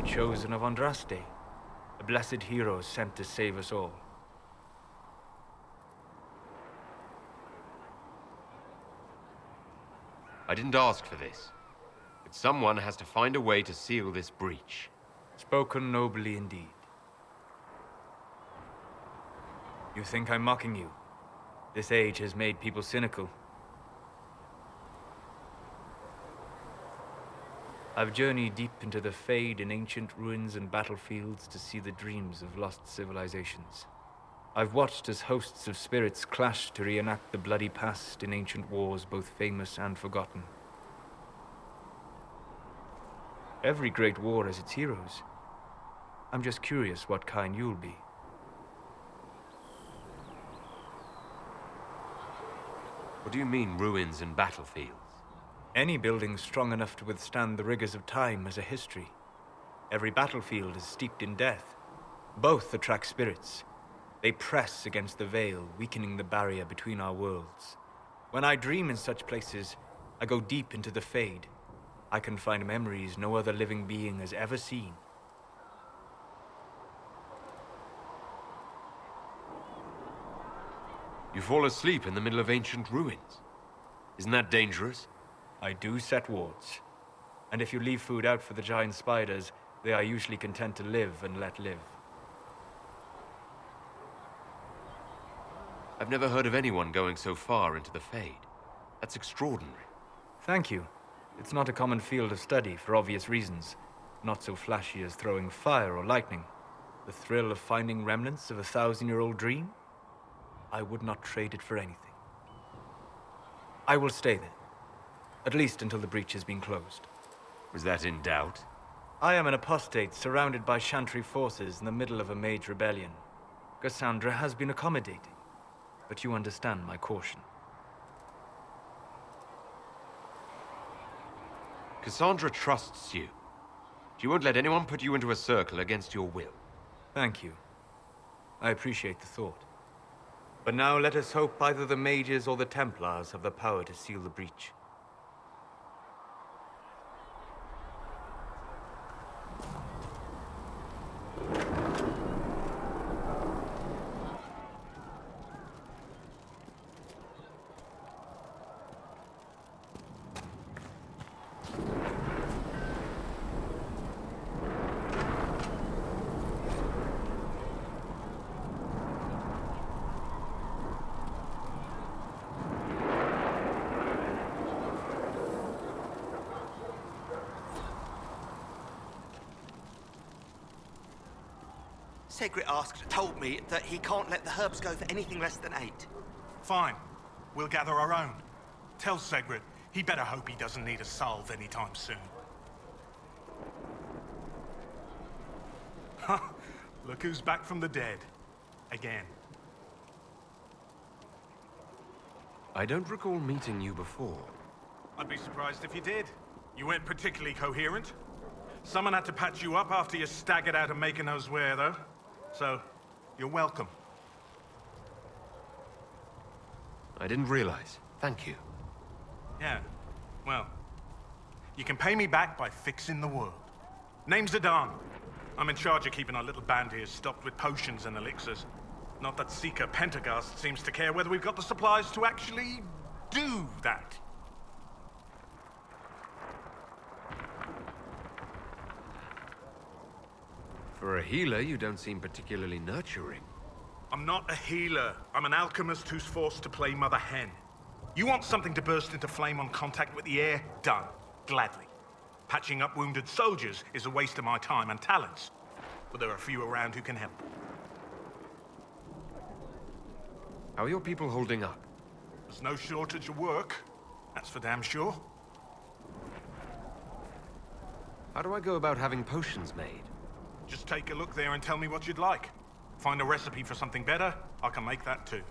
chosen of Andraste, a blessed hero sent to save us all. I didn't ask for this, but someone has to find a way to seal this breach. Spoken nobly indeed. You think I'm mocking you? This age has made people cynical. I've journeyed deep into the Fade in ancient ruins and battlefields to see the dreams of lost civilizations. I've watched as hosts of spirits clash to reenact the bloody past in ancient wars both famous and forgotten. Every great war has its heroes. I'm just curious what kind you'll be. What do you mean, ruins and battlefields? Any building strong enough to withstand the rigors of time has a history. Every battlefield is steeped in death. Both attract spirits. They press against the veil, weakening the barrier between our worlds. When I dream in such places, I go deep into the Fade. I can find memories no other living being has ever seen. You fall asleep in the middle of ancient ruins. Isn't that dangerous? I do set wards. And if you leave food out for the giant spiders, they are usually content to live and let live. I've never heard of anyone going so far into the Fade. That's extraordinary. Thank you. It's not a common field of study for obvious reasons. Not so flashy as throwing fire or lightning. The thrill of finding remnants of a 1,000-year-old dream? I would not trade it for anything. I will stay there. At least until the breach has been closed. Was that in doubt? I am an apostate surrounded by Chantry forces in the middle of a mage rebellion. Cassandra has been accommodating, but you understand my caution. Cassandra trusts you. She won't let anyone put you into a circle against your will. Thank you. I appreciate the thought. But now let us hope either the mages or the Templars have the power to seal the breach. Segrit told me that he can't let the herbs go for anything less than 8. Fine. We'll gather our own. Tell Segrit he better hope he doesn't need a salve anytime soon. Ha! Look who's back from the dead. Again. I don't recall meeting you before. I'd be surprised if you did. You weren't particularly coherent. Someone had to patch you up after you staggered out of making those wear, though. So, you're welcome. I didn't realize. Thank you. Yeah, well, you can pay me back by fixing the world. Name's Zidane. I'm in charge of keeping our little band here stocked with potions and elixirs. Not that Seeker Pentagast seems to care whether we've got the supplies to actually do that. For a healer, you don't seem particularly nurturing. I'm not a healer. I'm an alchemist who's forced to play Mother Hen. You want something to burst into flame on contact with the air? Done. Gladly. Patching up wounded soldiers is a waste of my time and talents. But there are a few around who can help. How are your people holding up? There's no shortage of work. That's for damn sure. How do I go about having potions made? Just take a look there and tell me what you'd like. Find a recipe for something better, I can make that too.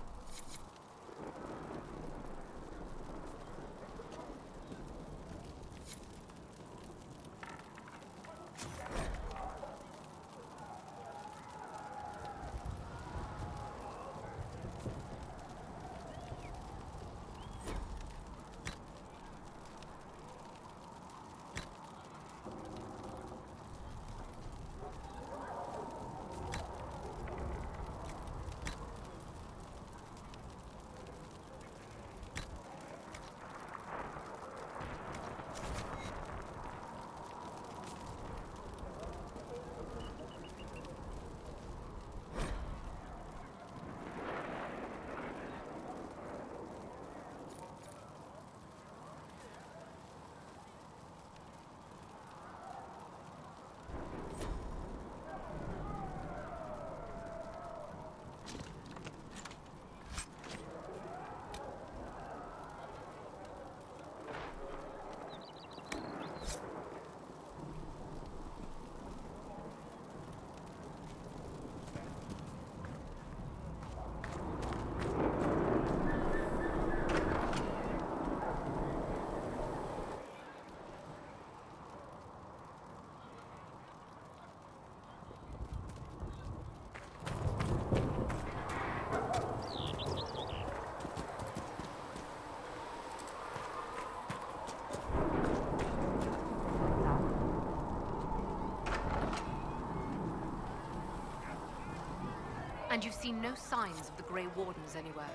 And you've seen no signs of the Grey Wardens anywhere?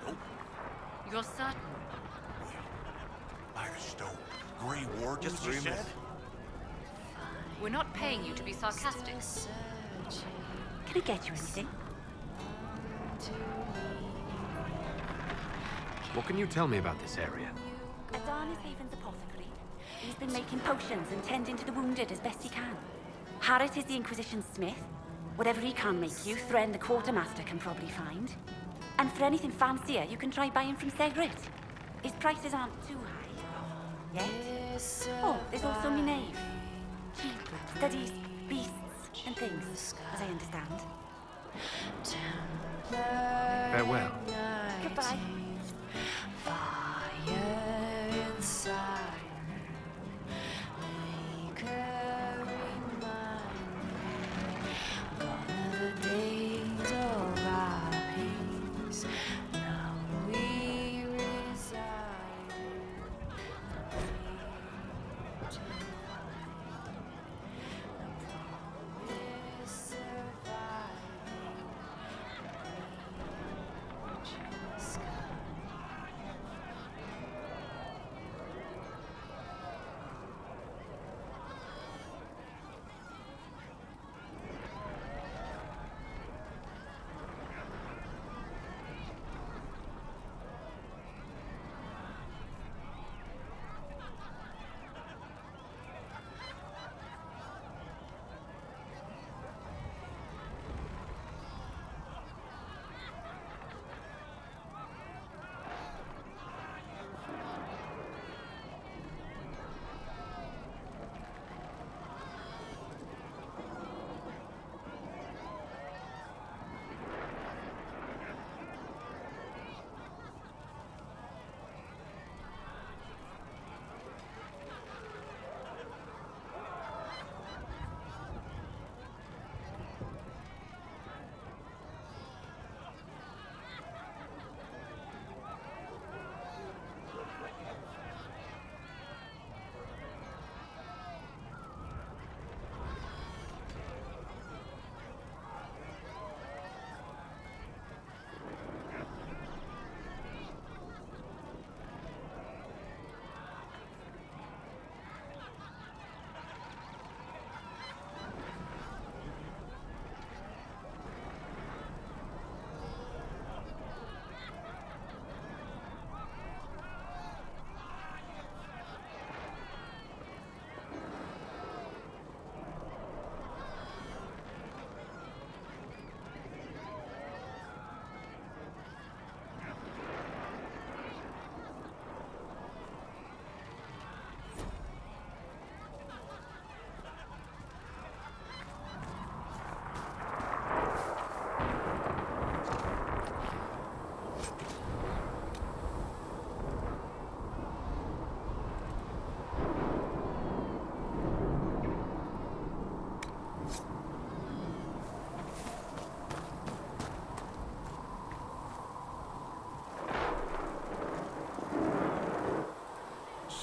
Nope. You're certain? Firestone. Grey Wardens, Just you rumors. said? We're not paying you to be sarcastic. Can I get you anything? What can you tell me about this area? Adan is Haven's apothecary. He's been making potions and tending to the wounded as best he can. Harriet is the Inquisition's smith. Whatever he can make you, Thren the quartermaster can probably find. And for anything fancier, you can try buying from Segret. His prices aren't too high. Yet. Oh, there's also my knave. She studies beasts and things, as I understand. Farewell. Goodbye.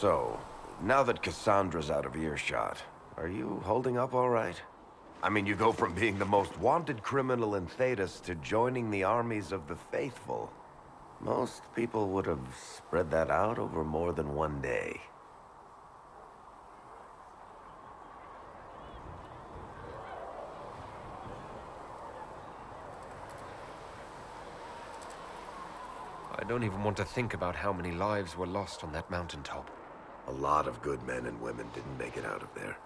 So, now that Cassandra's out of earshot, are you holding up all right? I mean, you go from being the most wanted criminal in Thedas to joining the armies of the faithful. Most people would have spread that out over more than one day. I don't even want to think about how many lives were lost on that mountaintop. A lot of good men and women didn't make it out of there.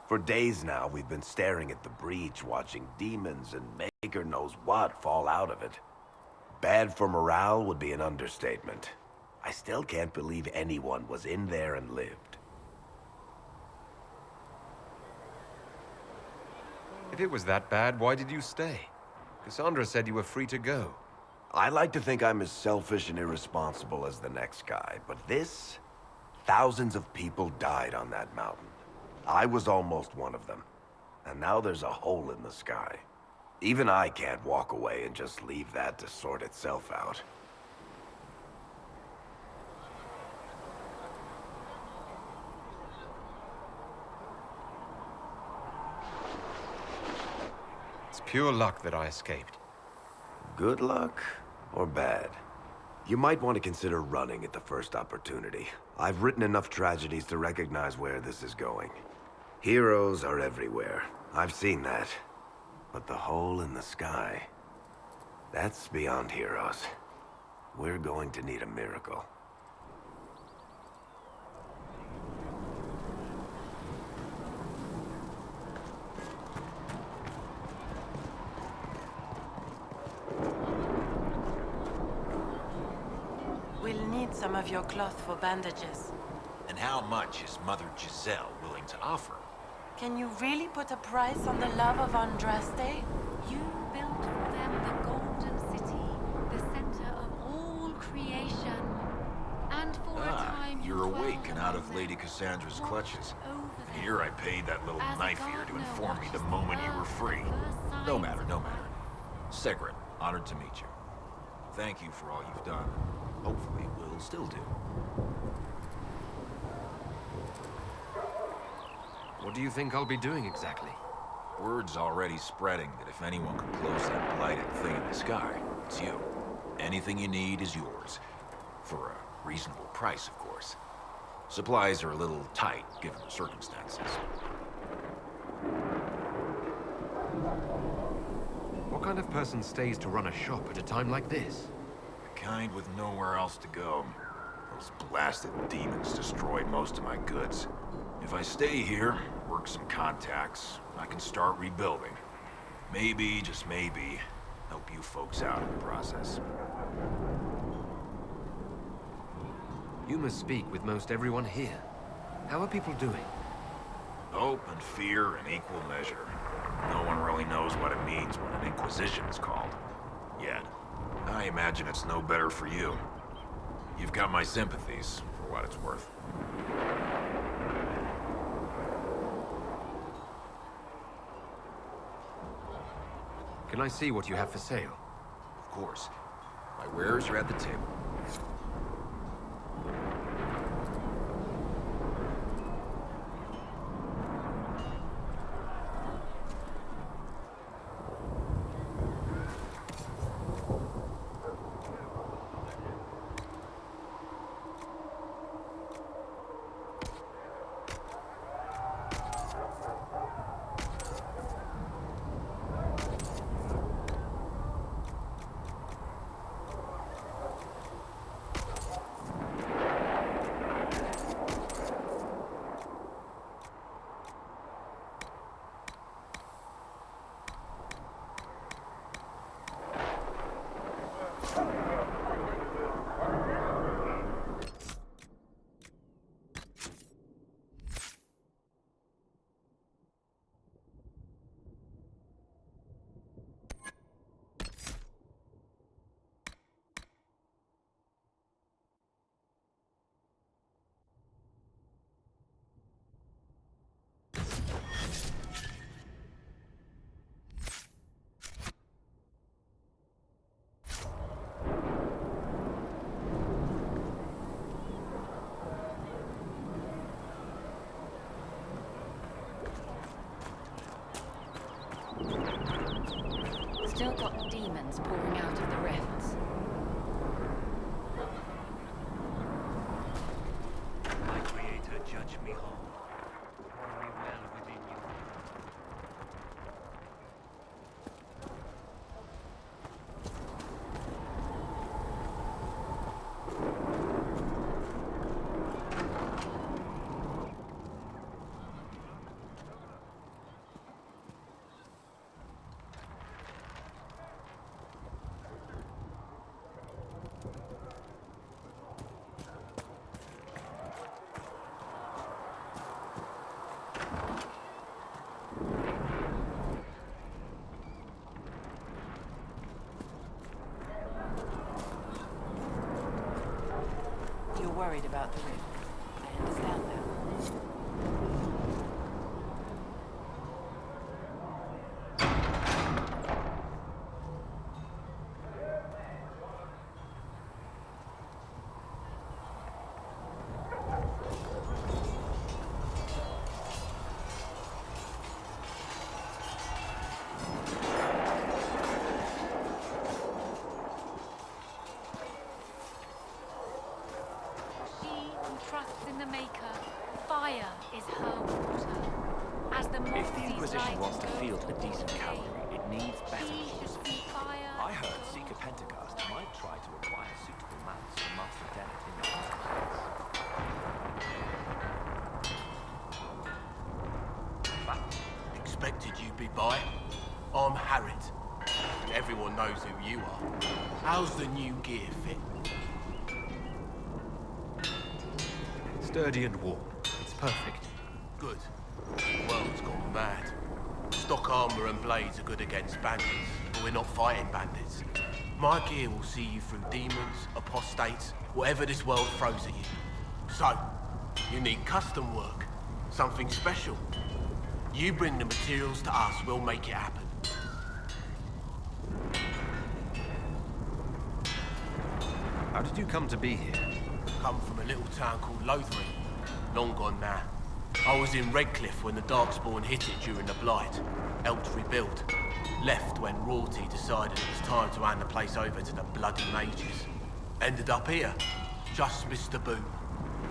For days now, we've been staring at the breach, watching demons and maker knows what fall out of it. Bad for morale would be an understatement. I still can't believe anyone was in there and lived. If it was that bad, why did you stay? Cassandra said you were free to go. I like to think I'm as selfish and irresponsible as the next guy, but this... Thousands of people died on that mountain. I was almost one of them. And now there's a hole in the sky. Even I can't walk away and just leave that to sort itself out. It's pure luck that I escaped. Good luck or bad? You might want to consider running at the first opportunity. I've written enough tragedies to recognize where this is going. Heroes are everywhere. I've seen that. But the hole in the sky, that's beyond heroes. We're going to need a miracle. We'll need some of your cloth for bandages. And how much is Mother Giselle willing to offer? Can you really put a price on the love of Andraste? You built for them the Golden City, the center of all creation. And for a time You're dwelled awake and out among of Lady them, Cassandra's watched clutches. over And them. here I paid that little As a knife ear to gardener inform me the watches moment you earth were free. for first No signs matter, of no matter. life. Segret, honored to meet you. Thank you for all you've done. Hopefully, will still do. What do you think I'll be doing exactly? Word's already spreading that if anyone could close that blighted thing in the sky, it's you. Anything you need is yours. For a reasonable price, of course. Supplies are a little tight, given the circumstances. What kind of person stays to run a shop at a time like this? The kind with nowhere else to go. Those blasted demons destroyed most of my goods. If I stay here, work some contacts, I can start rebuilding. Maybe, just maybe, help you folks out in the process. You must speak with most everyone here. How are people doing? Hope and fear in equal measure. No one really knows what it means when an Inquisition is called. Yet. I imagine it's no better for you. You've got my sympathies, for what it's worth. Can I see what you have for sale? Of course. My wares are at the table. Still got demons pouring out of the rifts. My creator, judge me whole. Pour me well within you. You're worried about the rift. I understand that. Maker, fire is her water. As the moth If the sees Inquisition light wants and to goes field a towards decent day, cavalry, it needs better she tools. should see fire I heard go Seeker towards Pentacast day. might try to acquire suitable mounts for Master Dennett in your place. Expected you'd be by. I'm Harriet, and everyone knows who you are. How's the new gear fit? Sturdy and warm. It's perfect. Good. The world's gone mad. Stock armor and blades are good against bandits, but we're not fighting bandits. My gear will see you through demons, apostates, whatever this world throws at you. So, you need custom work, something special. You bring the materials to us, we'll make it happen. How did you come to be here? Come from a little town called Lothering. Long gone now. I was in Redcliffe when the Darkspawn hit it during the Blight. Helped rebuild. Left when Royalty decided it was time to hand the place over to the bloody mages. Ended up here. Just missed the boom.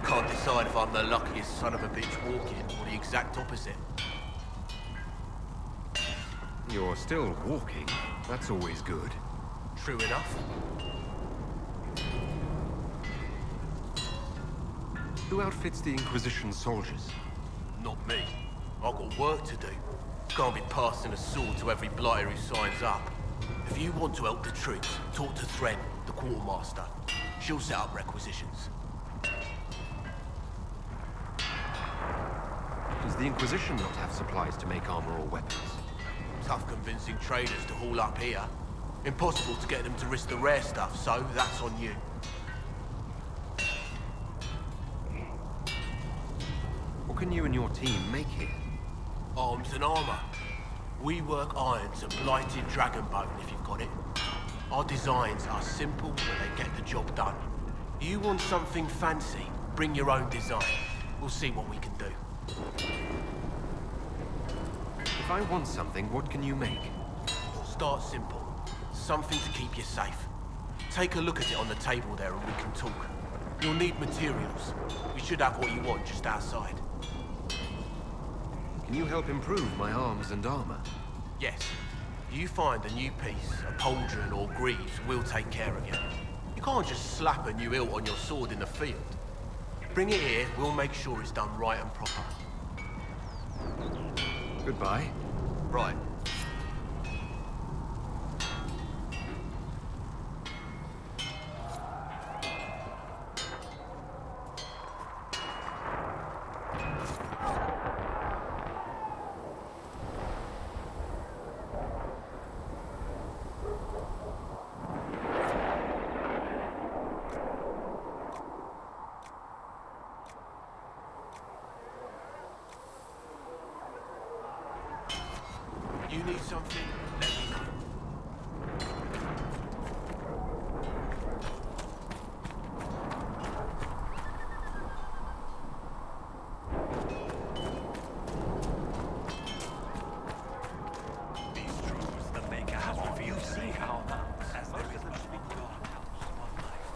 Can't decide if I'm the luckiest son of a bitch walking or the exact opposite. You're still walking. That's always good. True enough. Who outfits the Inquisition soldiers? Not me. I've got work to do. Can't be passing a sword to every blighter who signs up. If you want to help the troops, talk to Thren, the quartermaster. She'll set up requisitions. Does the Inquisition not have supplies to make armor or weapons? Tough convincing traders to haul up here. Impossible to get them to risk the rare stuff, so that's on you. What can you and your team make here? Arms and armor. We work irons and blighted dragonbone if you've got it. Our designs are simple, but they get the job done. You want something fancy? Bring your own design. We'll see what we can do. If I want something, what can you make? Start simple. Something to keep you safe. Take a look at it on the table there and we can talk. You'll need materials. We should have what you want just outside. Can you help improve my arms and armor? Yes. You find a new piece, a pauldron or greaves, we'll take care of you. You can't just slap a new hilt on your sword in the field. Bring it here, we'll make sure it's done right and proper. Goodbye. Right. You need something? Let me know. These truths the Maker has revealed to me how as there is much in God helps one life.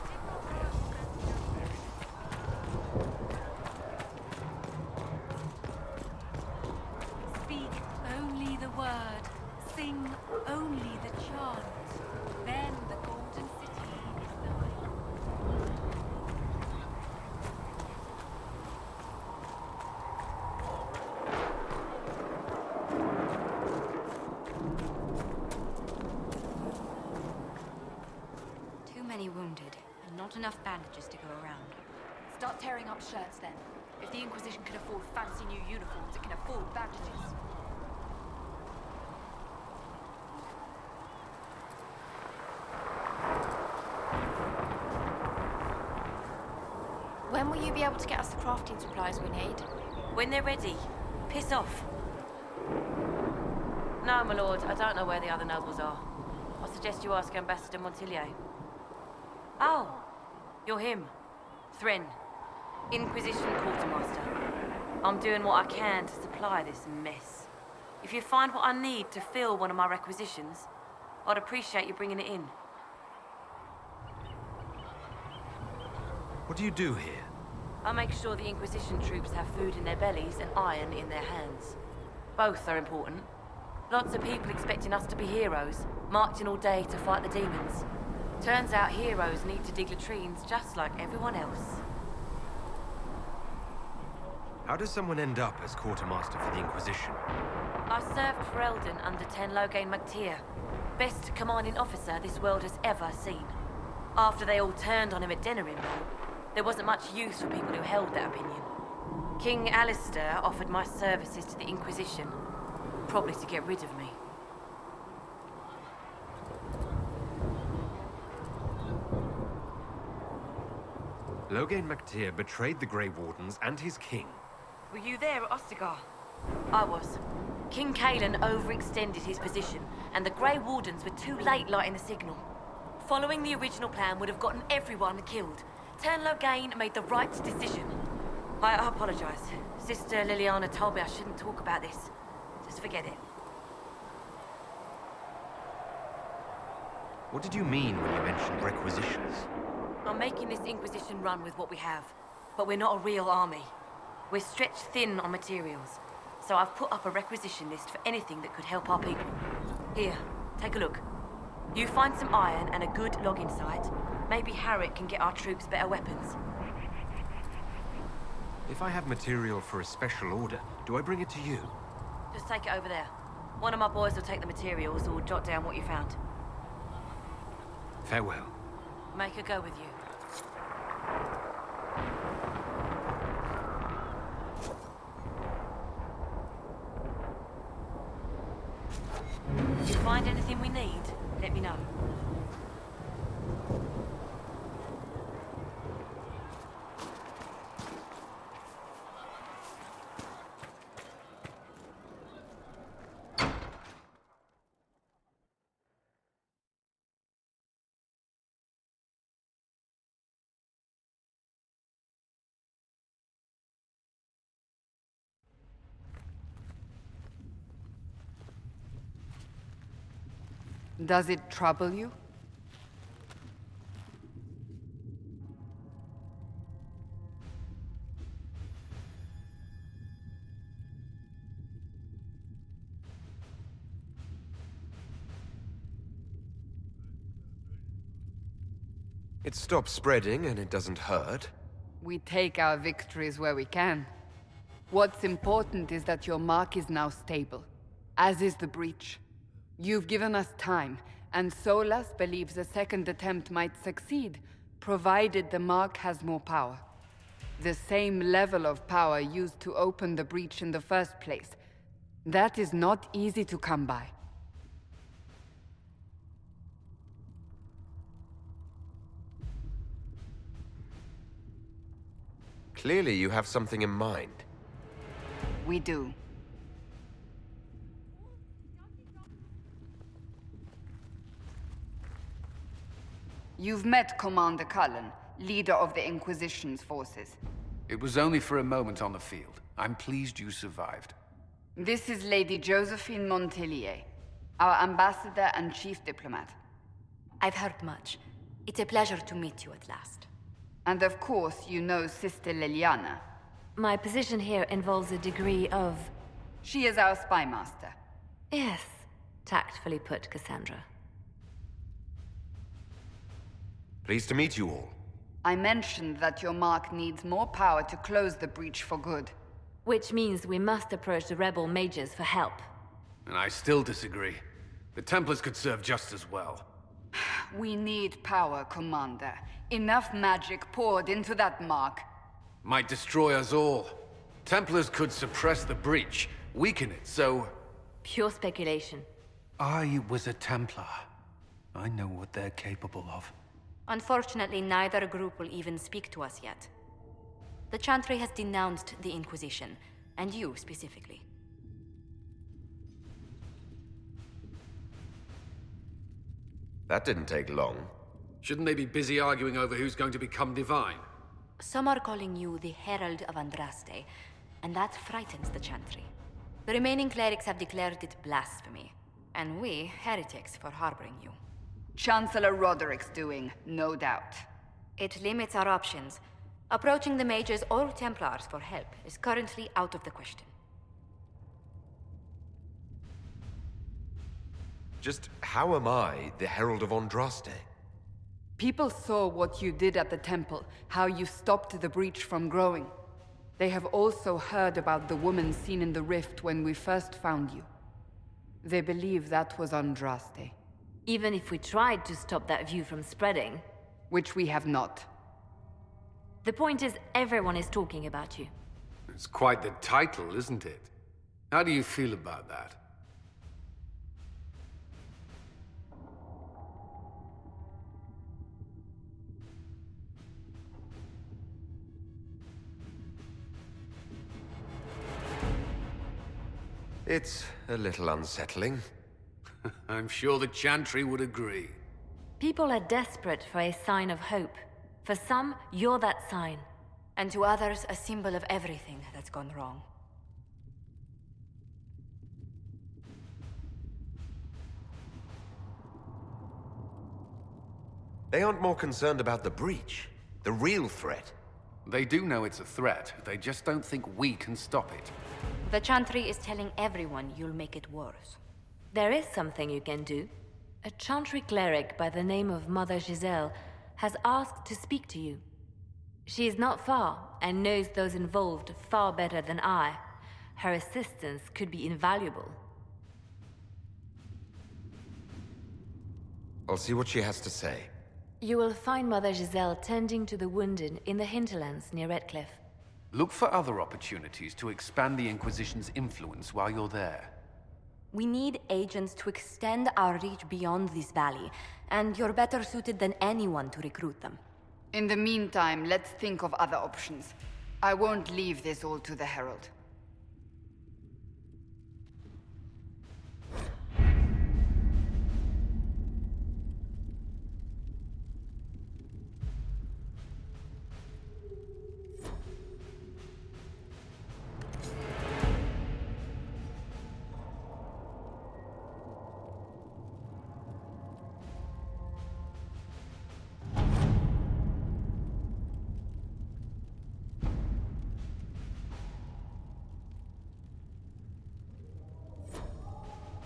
Speak only the word, sing only the chant. Then the golden city is thine. Too many wounded, and not enough bandages to go around. Start tearing up shirts then. If the Inquisition can afford fancy new uniforms, it can afford bandages. When will you be able to get us the crafting supplies we need? When they're ready. Piss off. No, my lord, I don't know where the other nobles are. I suggest you ask Ambassador Montilio. Oh, you're him. Thren, Inquisition Quartermaster. I'm doing what I can to supply this mess. If you find what I need to fill one of my requisitions, I'd appreciate you bringing it in. What do you do here? I make sure the Inquisition troops have food in their bellies and iron in their hands. Both are important. Lots of people expecting us to be heroes, marching all day to fight the demons. Turns out heroes need to dig latrines just like everyone else. How does someone end up as quartermaster for the Inquisition? I served for Eldon under Logain Magtier, best commanding officer this world has ever seen. After they all turned on him at Denerim, though, there wasn't much use for people who held that opinion. King Alistair offered my services to the Inquisition, probably to get rid of me. Logain Magtier betrayed the Grey Wardens and his king. Were you there at Ostagar? I was. King Kaelan overextended his position, and the Grey Wardens were too late lighting the signal. Following the original plan would have gotten everyone killed. Logain made the right decision. I apologize. Sister Liliana told me I shouldn't talk about this. Just forget it. What did you mean when you mentioned requisitions? I'm making this Inquisition run with what we have, but we're not a real army. We're stretched thin on materials, so I've put up a requisition list for anything that could help our people. Here, take a look. You find some iron and a good logging site. Maybe Harriet can get our troops better weapons. If I have material for a special order, do I bring it to you? Just take it over there. One of my boys will take the materials or jot down what you found. Farewell. Make her go with you. If you find anything we need, let me know. Does it trouble you? It stops spreading and it doesn't hurt. We take our victories where we can. What's important is that your mark is now stable, as is the breach. You've given us time, and Solas believes a second attempt might succeed, provided the mark has more power. The same level of power used to open the breach in the first place. That is not easy to come by. Clearly you have something in mind. We do. You've met Commander Cullen, leader of the Inquisition's forces. It was only for a moment on the field. I'm pleased you survived. This is Lady Josephine Montelier, our ambassador and chief diplomat. I've heard much. It's a pleasure to meet you at last. And of course, you know Sister Liliana. My position here involves a degree of... She is our spy master. Yes, tactfully put, Cassandra. Pleased to meet you all. I mentioned that your mark needs more power to close the breach for good. Which means we must approach the rebel mages for help. And I still disagree. The Templars could serve just as well. We need power, Commander. Enough magic poured into that mark. Might destroy us all. Templars could suppress the breach, weaken it, so... Pure speculation. I was a Templar. I know what they're capable of. Unfortunately, neither group will even speak to us yet. The Chantry has denounced the Inquisition, and you specifically. That didn't take long. Shouldn't they be busy arguing over who's going to become divine? Some are calling you the Herald of Andraste, and that frightens the Chantry. The remaining clerics have declared it blasphemy, and we, heretics, for harboring you. Chancellor Roderick's doing, no doubt. It limits our options. Approaching the mages or Templars for help is currently out of the question. Just how am I the Herald of Andraste? People saw what you did at the temple, how you stopped the breach from growing. They have also heard about the woman seen in the rift when we first found you. They believe that was Andraste. Even if we tried to stop that view from spreading... Which we have not. The point is, everyone is talking about you. It's quite the title, isn't it? How do you feel about that? It's a little unsettling. I'm sure the Chantry would agree. People are desperate for a sign of hope. For some, you're that sign. And to others, a symbol of everything that's gone wrong. They aren't more concerned about the breach, the real threat. They do know it's a threat. They just don't think we can stop it. The Chantry is telling everyone you'll make it worse. There is something you can do. A Chantry cleric by the name of Mother Giselle has asked to speak to you. She is not far and knows those involved far better than I. Her assistance could be invaluable. I'll see what she has to say. You will find Mother Giselle tending to the wounded in the hinterlands near Redcliffe. Look for other opportunities to expand the Inquisition's influence while you're there. We need agents to extend our reach beyond this valley, and you're better suited than anyone to recruit them. In the meantime, let's think of other options. I won't leave this all to the Herald.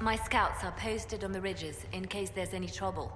My scouts are posted on the ridges in case there's any trouble.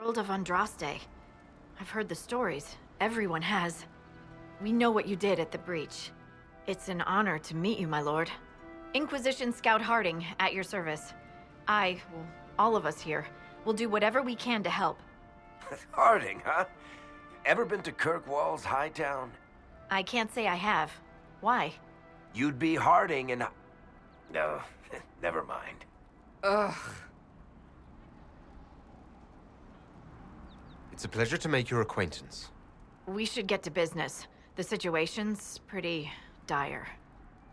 Herald of Andraste. I've heard the stories. Everyone has. We know what you did at the breach. It's an honor to meet you, my lord. Inquisition Scout Harding, at your service. Well, all of us here, will do whatever we can to help. Harding, huh? Ever been to Kirkwall's Hightown? I can't say I have. Why? You'd be Harding and... No, never mind. Ugh. It's a pleasure to make your acquaintance. We should get to business. The situation's pretty dire.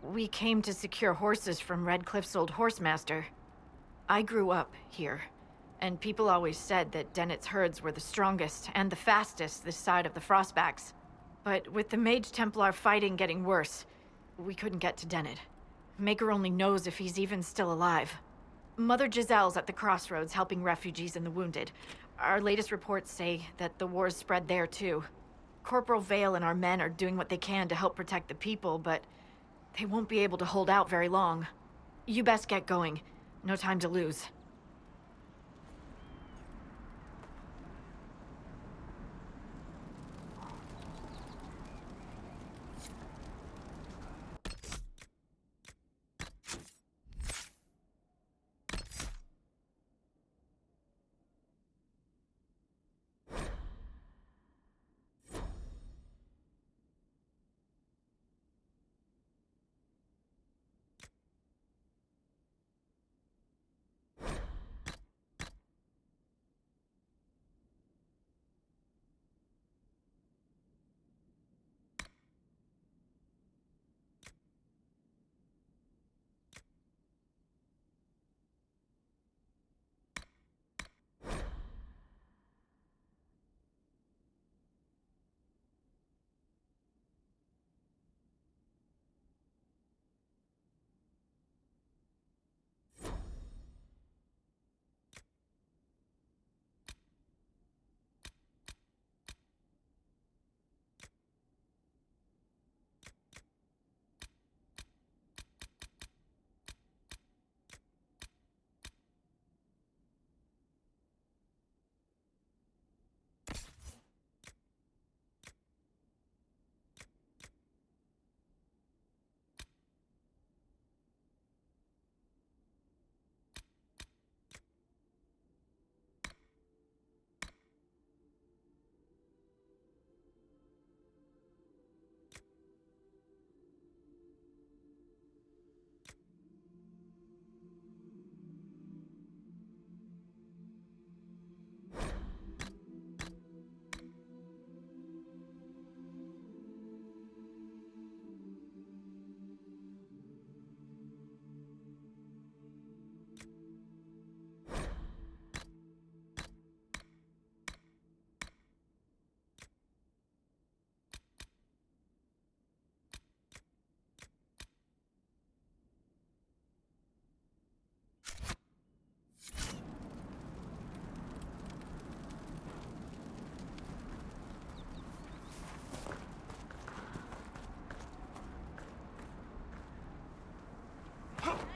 We came to secure horses from Redcliffe's old horsemaster. I grew up here, and people always said that Dennett's herds were the strongest and the fastest this side of the Frostbacks. But with the Mage Templar fighting getting worse, we couldn't get to Dennett. Maker only knows if he's even still alive. Mother Giselle's at the crossroads helping refugees and the wounded. Our latest reports say that the war's spread there too. Corporal Vale and our men are doing what they can to help protect the people, but they won't be able to hold out very long. You best get going. No time to lose.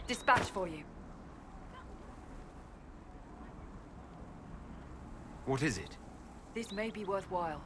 Dispatch for you. What is it? This may be worthwhile.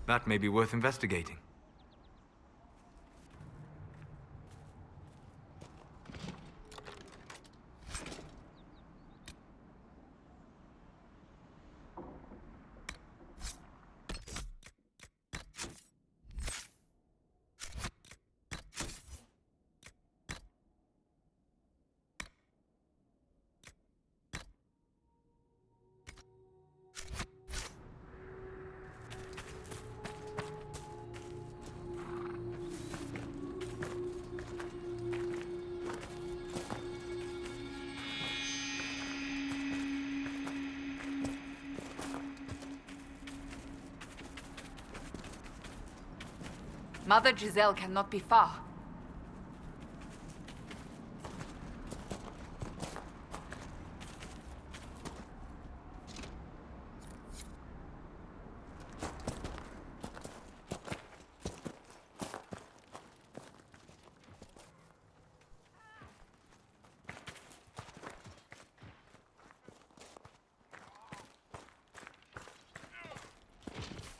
That may be worth investigating. Mother Giselle cannot be far.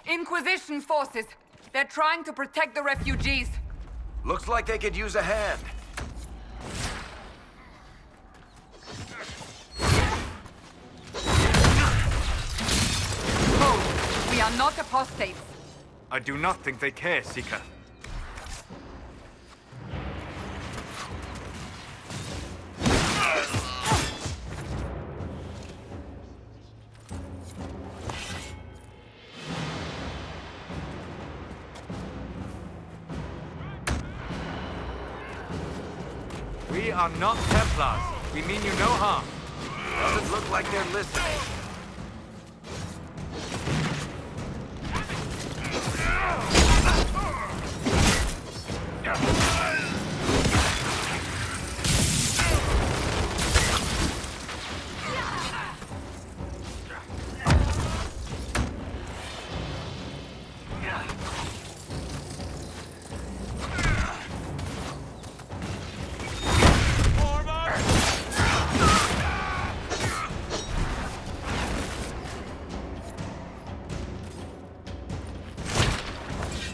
Inquisition forces! They're trying to protect the refugees. Looks like they could use a hand. Oh, we are not apostates. I do not think they care, Seeker. We are not Templars. We mean you no harm. Doesn't look like they're listening.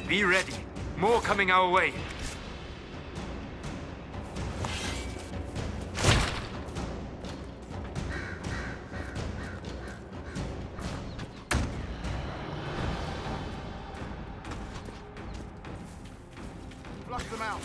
Be ready. More coming our way. Flush them out.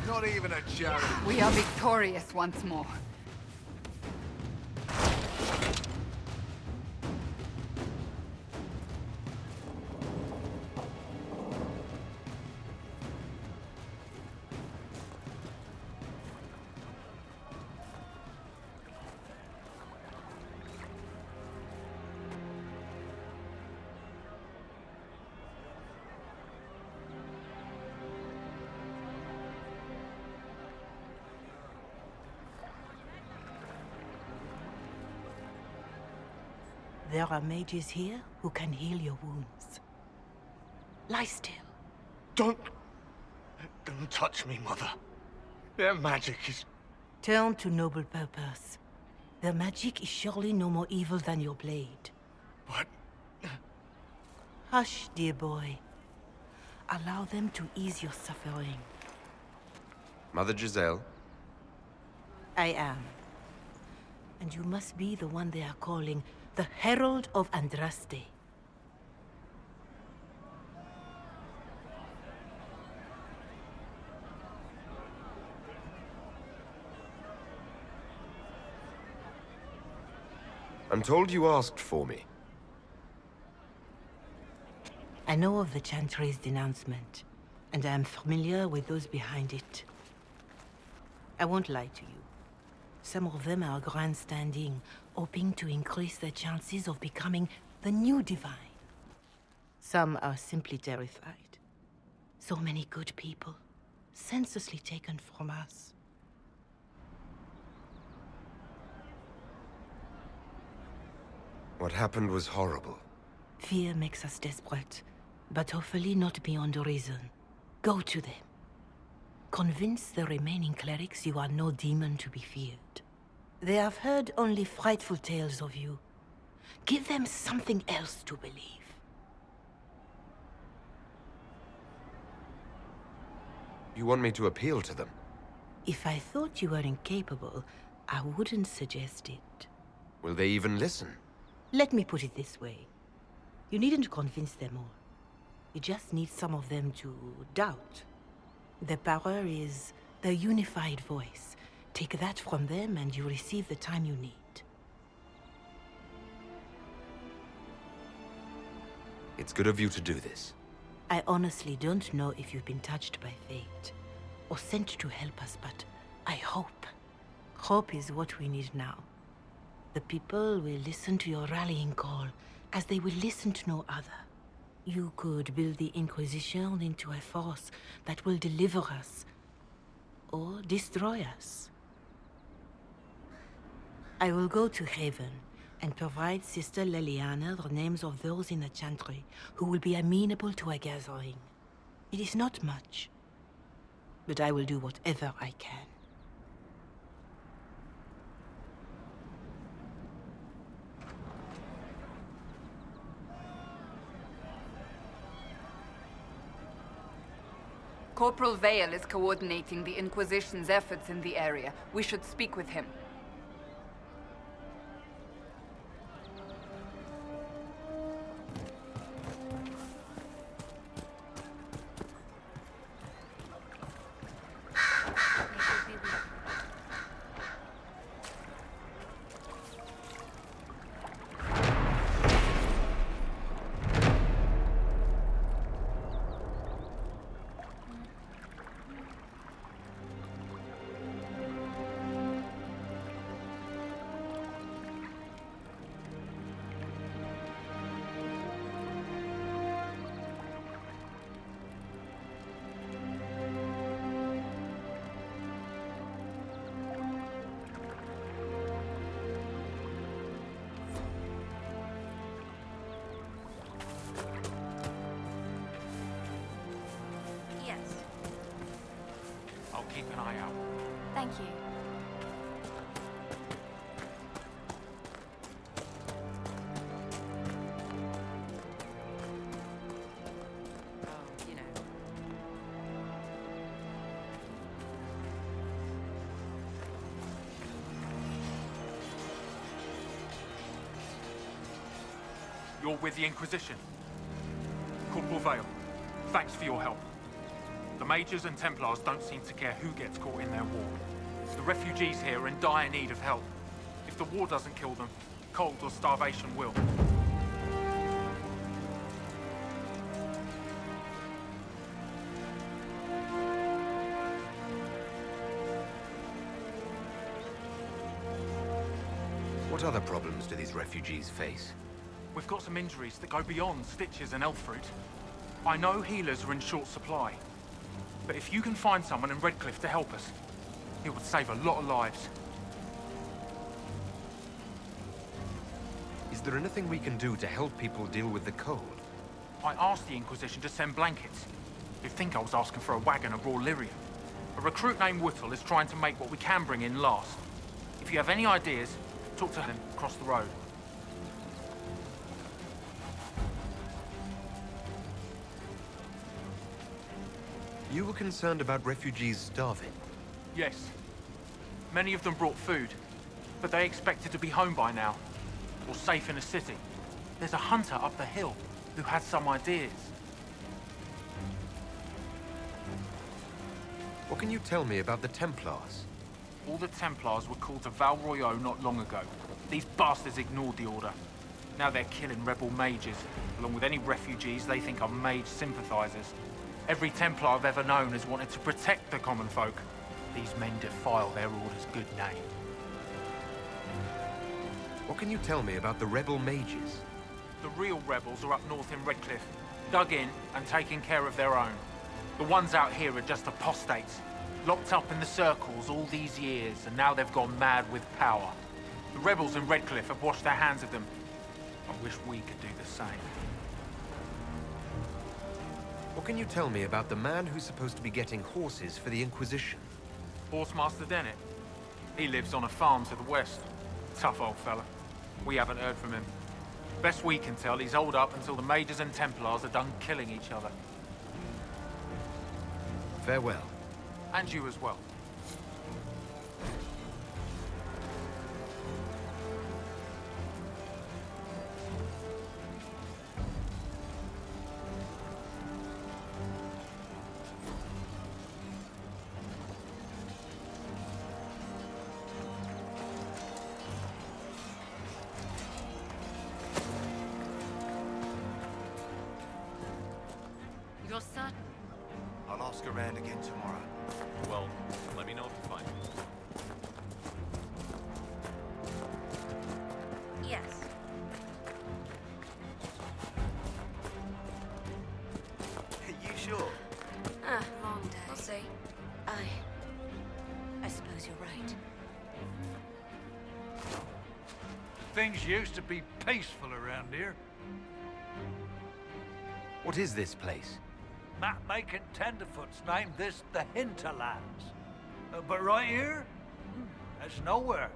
Not even a joke. We are victorious once more. There are mages here who can heal your wounds. Lie still. Don't touch me, Mother. Their magic is... Turn to noble purpose. Their magic is surely no more evil than your blade. What? Hush, dear boy. Allow them to ease your suffering. Mother Giselle? I am. And you must be the one they are calling the Herald of Andraste. I'm told you asked for me. I know of the Chantry's denouncement, and I am familiar with those behind it. I won't lie to you. Some of them are grandstanding, hoping to increase their chances of becoming the new divine. Some are simply terrified. So many good people, senselessly taken from us. What happened was horrible. Fear makes us desperate, but hopefully not beyond reason. Go to them. Convince the remaining clerics you are no demon to be feared. They have heard only frightful tales of you. Give them something else to believe. You want me to appeal to them? If I thought you were incapable, I wouldn't suggest it. Will they even listen? Let me put it this way. You needn't convince them all. You just need some of them to doubt. Their power is their unified voice. Take that from them and you receive the time you need. It's good of you to do this. I honestly don't know if you've been touched by fate, or sent to help us, but I hope. Hope is what we need now. The people will listen to your rallying call, as they will listen to no other. You could build the Inquisition into a force that will deliver us, or destroy us. I will go to Haven and provide Sister Leliana the names of those in the Chantry who will be amenable to a gathering. It is not much, but I will do whatever I can. Corporal Vale is coordinating the Inquisition's efforts in the area. We should speak with him. Yes. I'll keep an eye out. Thank you. You're with the Inquisition. Corporal Vale, thanks for your help. The Mages and Templars don't seem to care who gets caught in their war. The refugees here are in dire need of help. If the war doesn't kill them, cold or starvation will. What other problems do these refugees face? We've got some injuries that go beyond stitches and elf fruit. I know healers are in short supply, but if you can find someone in Redcliffe to help us, it would save a lot of lives. Is there anything we can do to help people deal with the cold? I asked the Inquisition to send blankets. You'd think I was asking for a wagon of raw lyrium. A recruit named Whittle is trying to make what we can bring in last. If you have any ideas, talk to him across the road. You were concerned about refugees starving. Yes. Many of them brought food, but they expected to be home by now, or safe in the city. There's a hunter up the hill who has some ideas. What can you tell me about the Templars? All the Templars were called to Val Royeaux not long ago. These bastards ignored the order. Now they're killing rebel mages, along with any refugees they think are mage sympathizers. Every Templar I've ever known has wanted to protect the common folk. These men defile their order's good name. What can you tell me about the rebel mages? The real rebels are up north in Redcliffe, dug in and taking care of their own. The ones out here are just apostates, locked up in the circles all these years, and now they've gone mad with power. The rebels in Redcliffe have washed their hands of them. I wish we could do the same. What can you tell me about the man who's supposed to be getting horses for the Inquisition? Horsemaster Dennett. He lives on a farm to the west. Tough old fella. We haven't heard from him. Best we can tell, he's holed up until the Mages and Templars are done killing each other. Farewell. And you as well. You're certain? I'll ask around again tomorrow. Well, let me know if you find him. Yes. You sure? Long day. We'll see. I suppose you're right. Things used to be peaceful around here. What is this place? Map-making tenderfoots named this the Hinterlands. But right here, that's nowhere.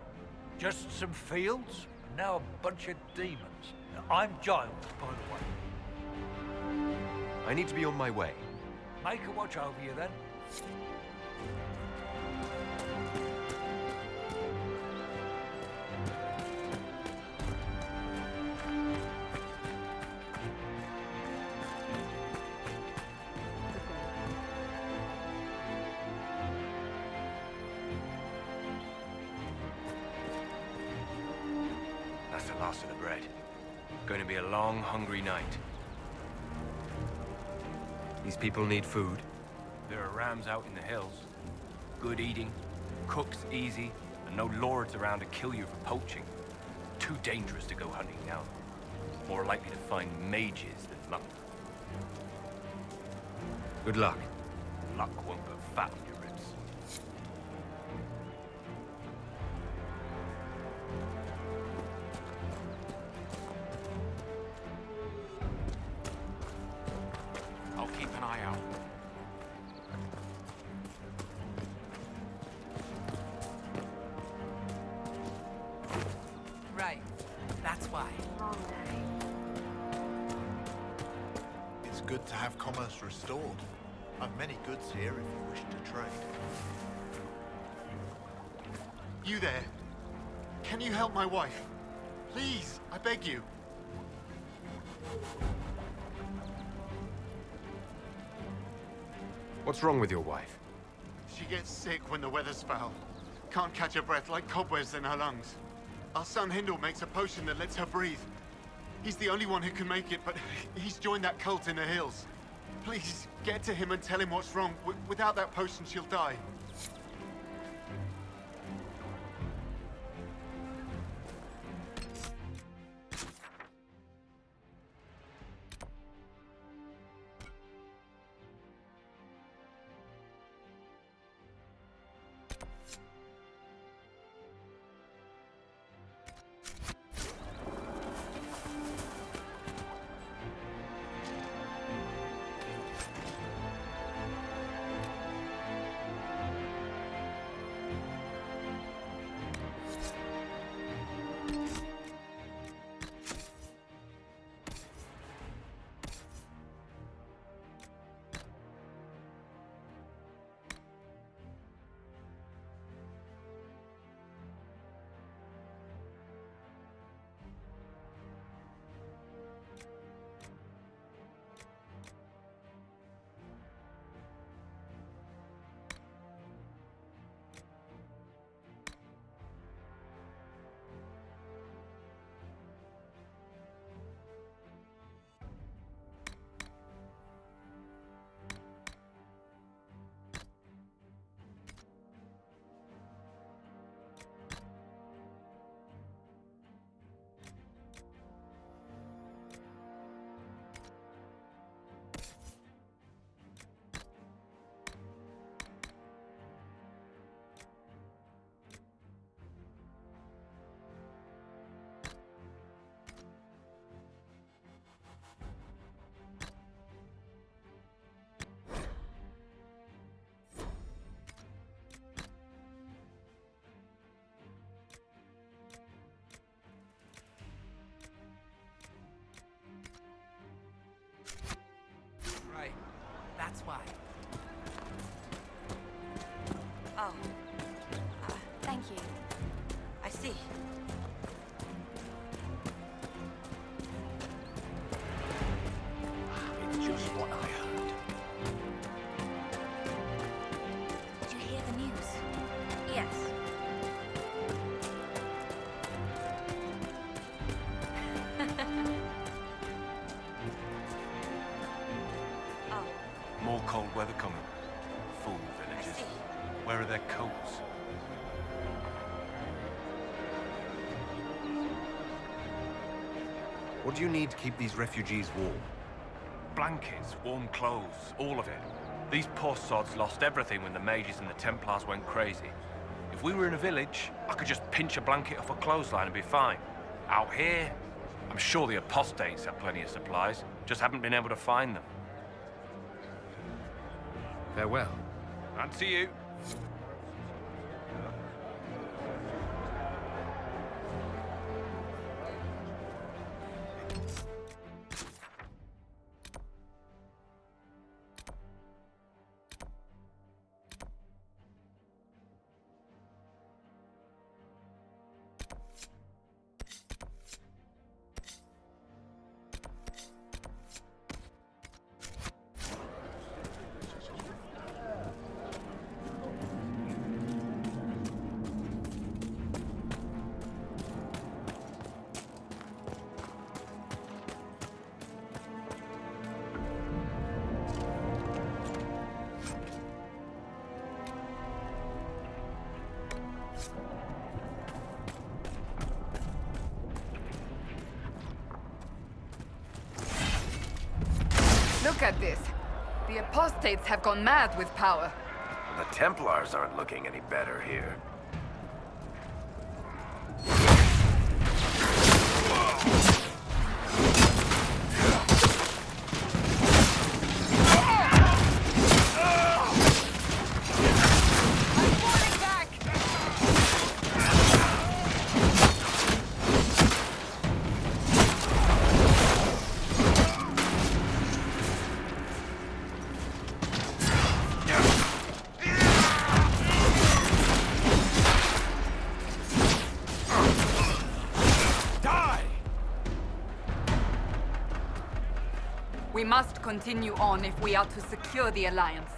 Just some fields, and now a bunch of demons. I'm Giles, by the way. I need to be on my way. Make a watch over you, then. That's the last of the bread. Going to be a long, hungry night. These people need food. There are rams out in the hills. Good eating, cooks easy, and no lords around to kill you for poaching. Too dangerous to go hunting now. More likely to find mages than luck. Good luck. Luck won't put fat on your ribs. I'll keep an eye out. Right. That's why. It's good to have commerce restored. I've many goods here if you wish to trade. You there? Can you help my wife? Please, I beg you. What's wrong with your wife? She gets sick when the weather's foul. Can't catch her breath like cobwebs in her lungs. Our son Hindle makes a potion that lets her breathe. He's the only one who can make it, but he's joined that cult in the hills. Please, get to him and tell him what's wrong. Without that potion, she'll die. Thank you. I see. It's just what I heard. Did you hear the news? Yes. Oh, More cold weather coming. Fool villagers. Where are their coats? What do you need to keep these refugees warm? Blankets, warm clothes, all of it. These poor sods lost everything when the mages and the Templars went crazy. If we were in a village, I could just pinch a blanket off a clothesline and be fine. Out here, I'm sure the apostates have plenty of supplies, just haven't been able to find them. Farewell. And to you. Look at this. The apostates have gone mad with power. The Templars aren't looking any better here. We must continue on if we are to secure the Alliance.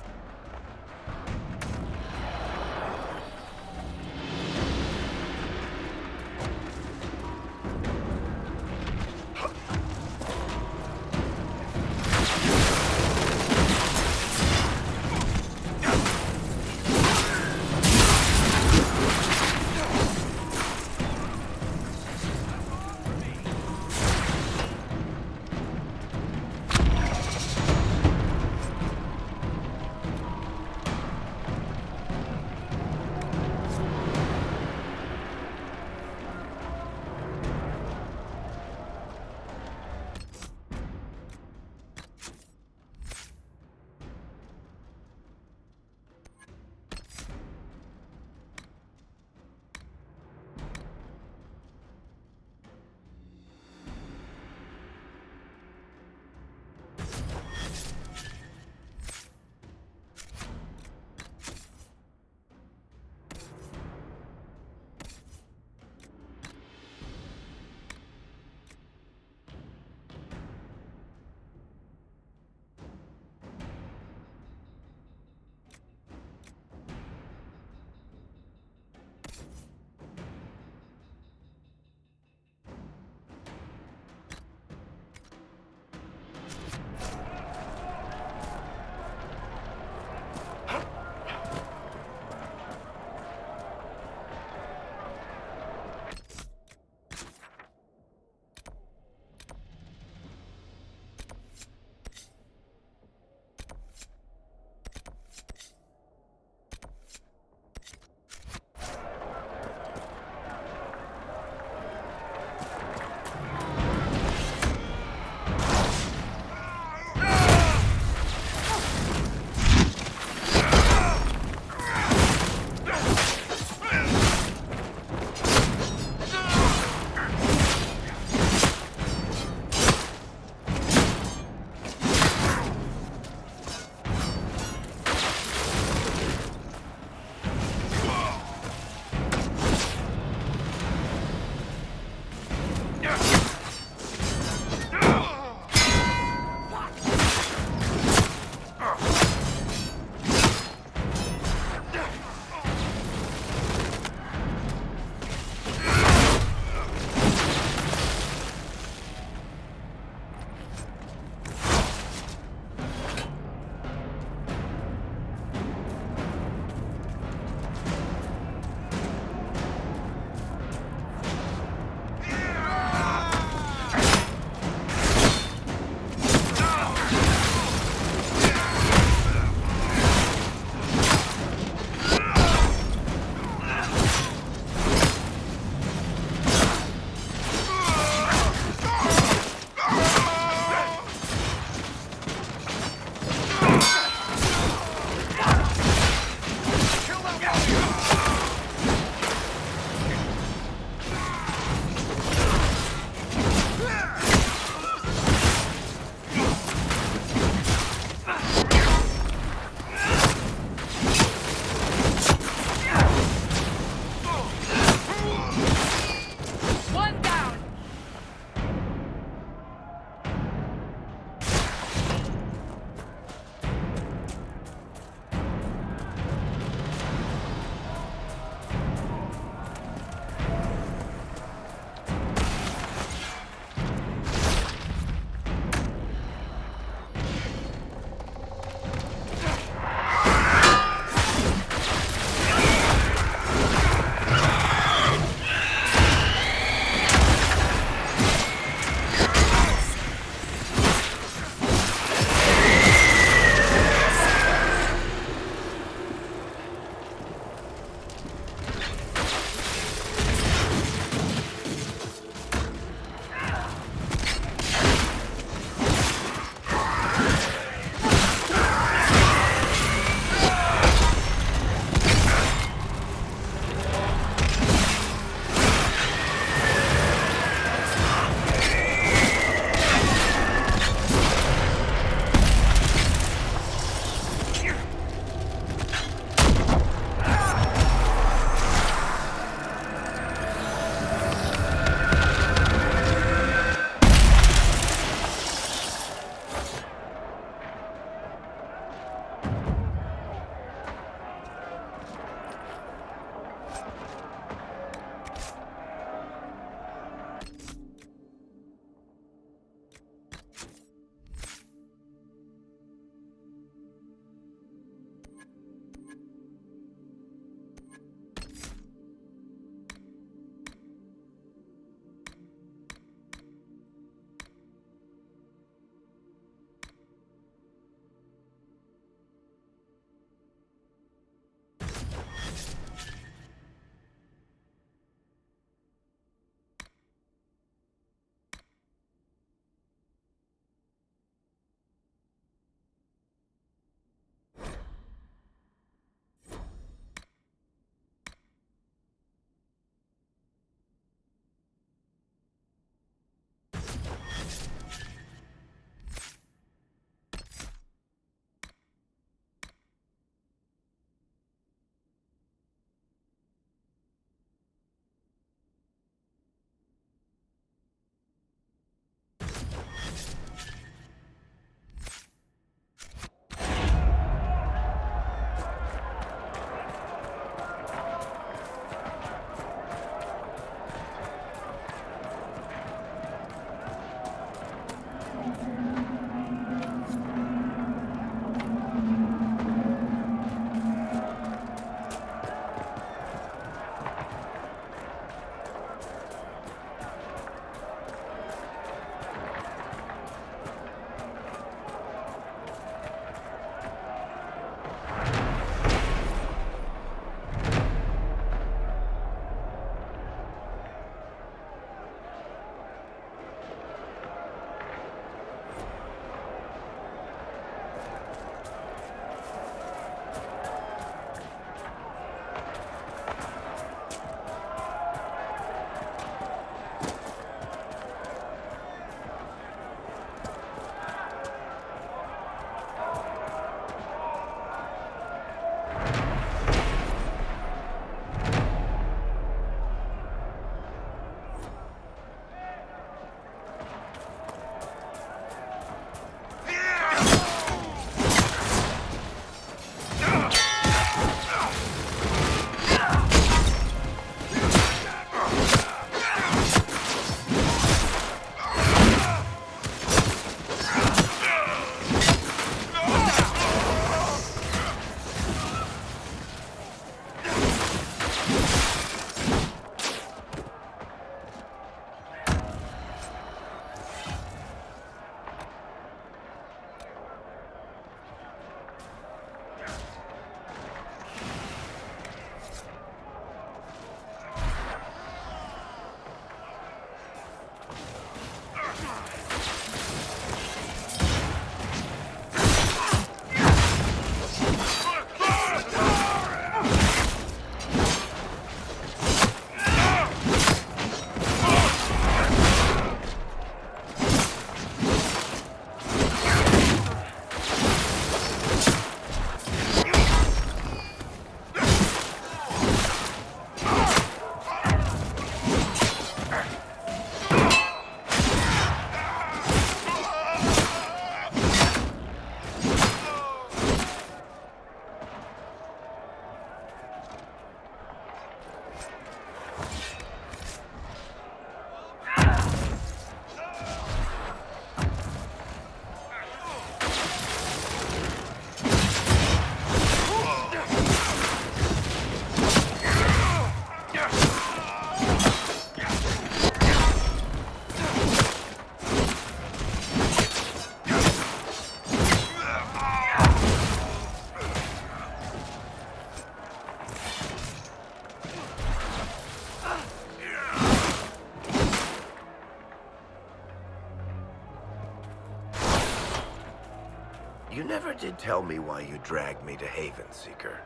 You never did tell me why you dragged me to Haven, Seeker.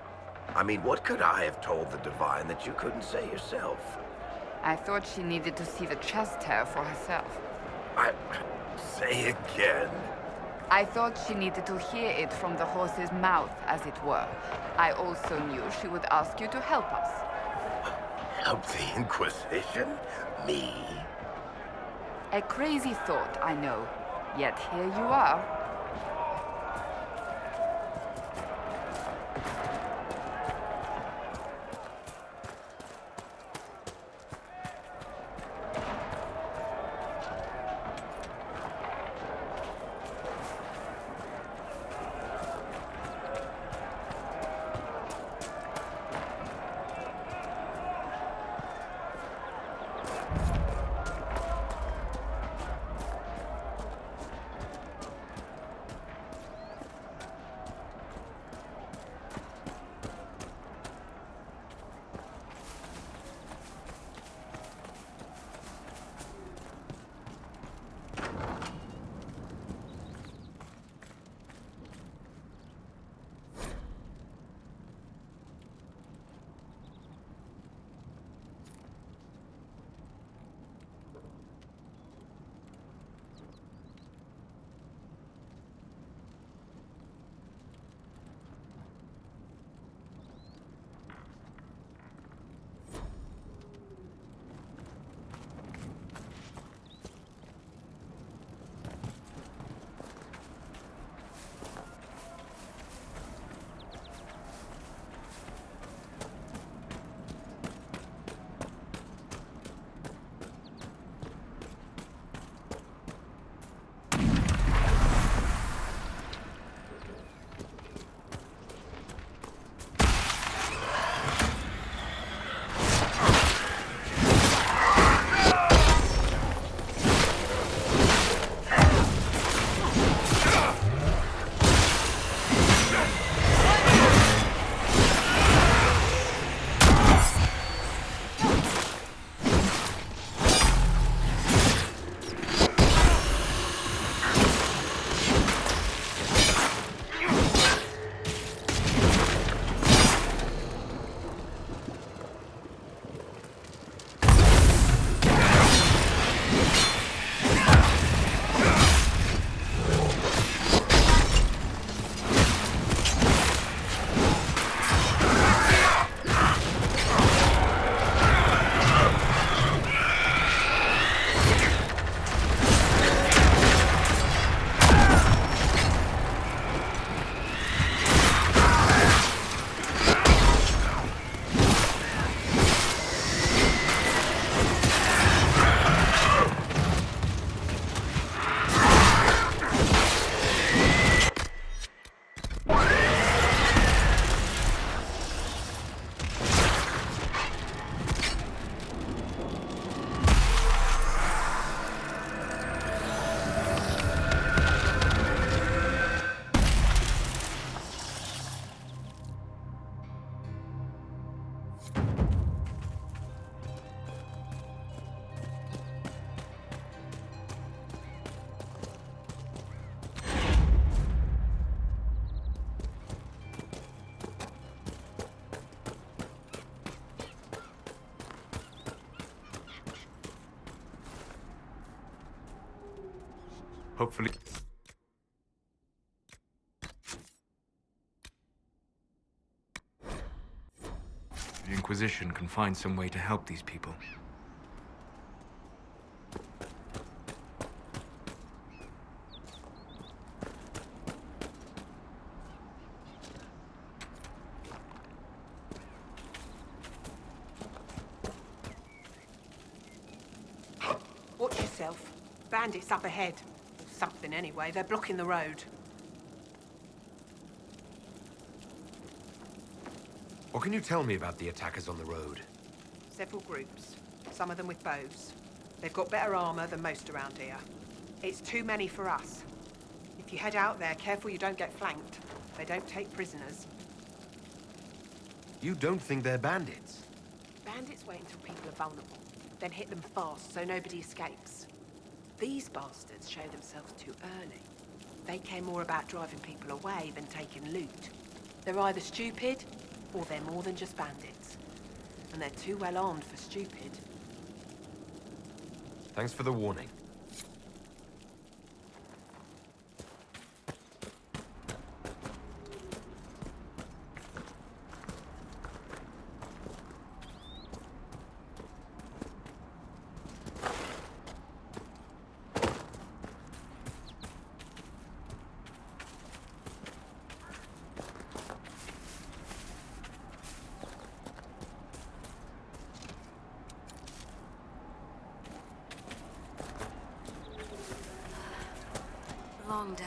I mean, what could I have told the Divine that you couldn't say yourself? I thought she needed to see the chest hair for herself. Say again? I thought she needed to hear it from the horse's mouth, as it were. I also knew she would ask you to help us. Help the Inquisition? Me? A crazy thought, I know. Yet here you are. Hopefully... the Inquisition can find some way to help these people. Watch yourself. Bandits up ahead. Or something anyway. They're blocking the road. What can you tell me about the attackers on the road? Several groups. Some of them with bows. They've got better armor than most around here. It's too many for us. If you head out there, careful you don't get flanked. They don't take prisoners. You don't think they're bandits? Bandits wait until people are vulnerable, then hit them fast so nobody escapes. These bastards show themselves too early. They care more about driving people away than taking loot. They're either stupid, or they're more than just bandits. And they're too well armed for stupid. Thanks for the warning. Long day.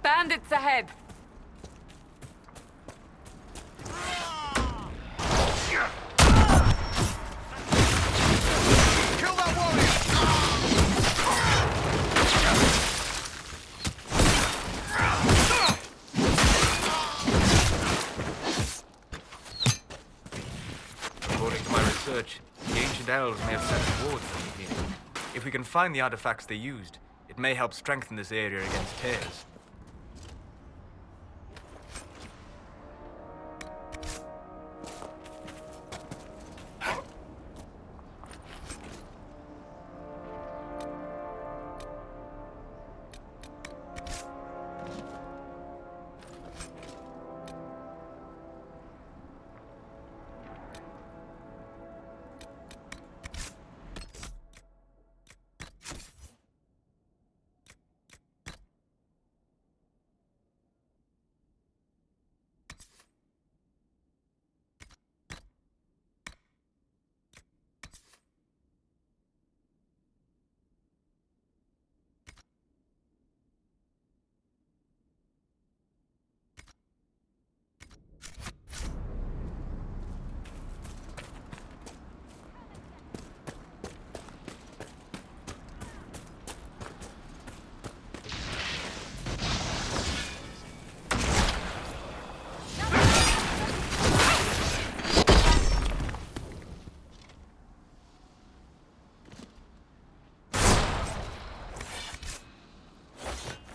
Bandits ahead! Kill that warrior! According to my research, the ancient elves may have set wards over here. If we can find the artifacts they used, it may help strengthen this area against tears.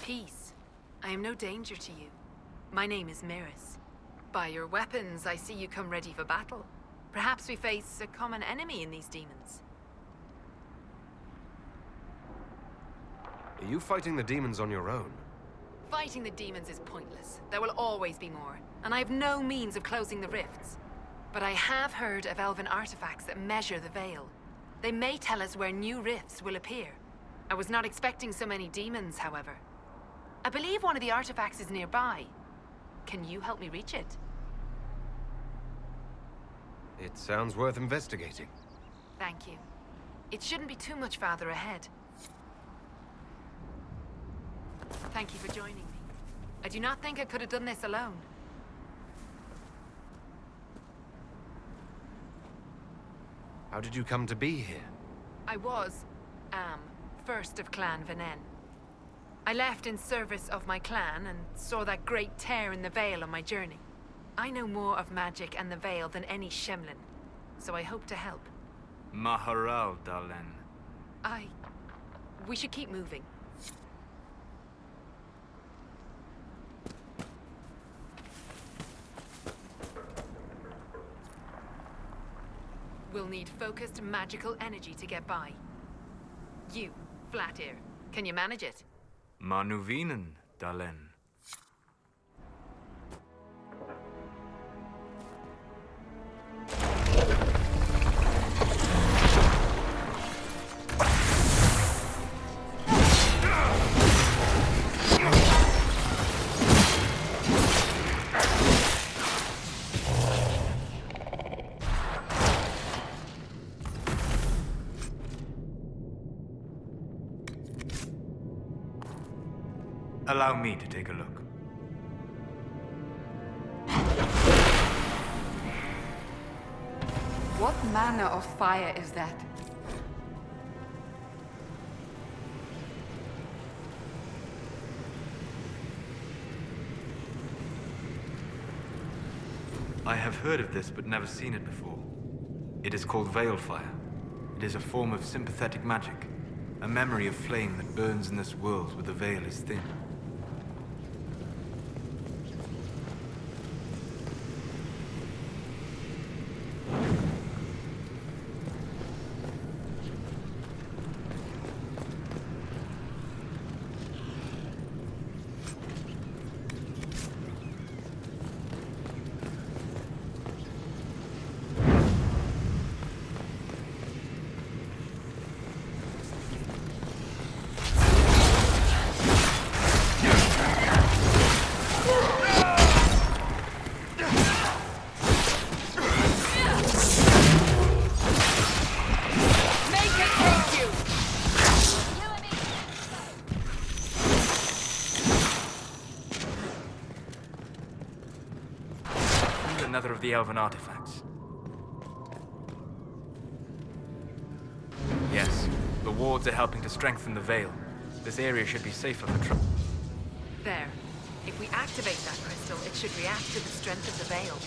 Peace. I am no danger to you. My name is Maris. By your weapons, I see you come ready for battle. Perhaps we face a common enemy in these demons. Are you fighting the demons on your own? Fighting the demons is pointless. There will always be more, and I have no means of closing the rifts. But I have heard of elven artifacts that measure the veil. They may tell us where new rifts will appear. I was not expecting so many demons, however. I believe one of the artifacts is nearby. Can you help me reach it? It sounds worth investigating. Thank you. It shouldn't be too much farther ahead. Thank you for joining me. I do not think I could have done this alone. How did you come to be here? I am, first of Clan Venen. I left in service of my clan and saw that great tear in the Veil on my journey. I know more of magic and the Veil than any Shemlin, so I hope to help. Maharal, Dalen. We should keep moving. need focused magical energy to get by. You, Flatear, can you manage it? Manuvinen, Dalen. Allow me to take a look. What manner of fire is that? I have heard of this, but never seen it before. It is called Veil Fire. It is a form of sympathetic magic, a memory of flame that burns in this world where the veil is thin. Another of the elven artifacts. Yes, the wards are helping to strengthen the veil. This area should be safer for trouble. There. If we activate that crystal, it should react to the strength of the veil.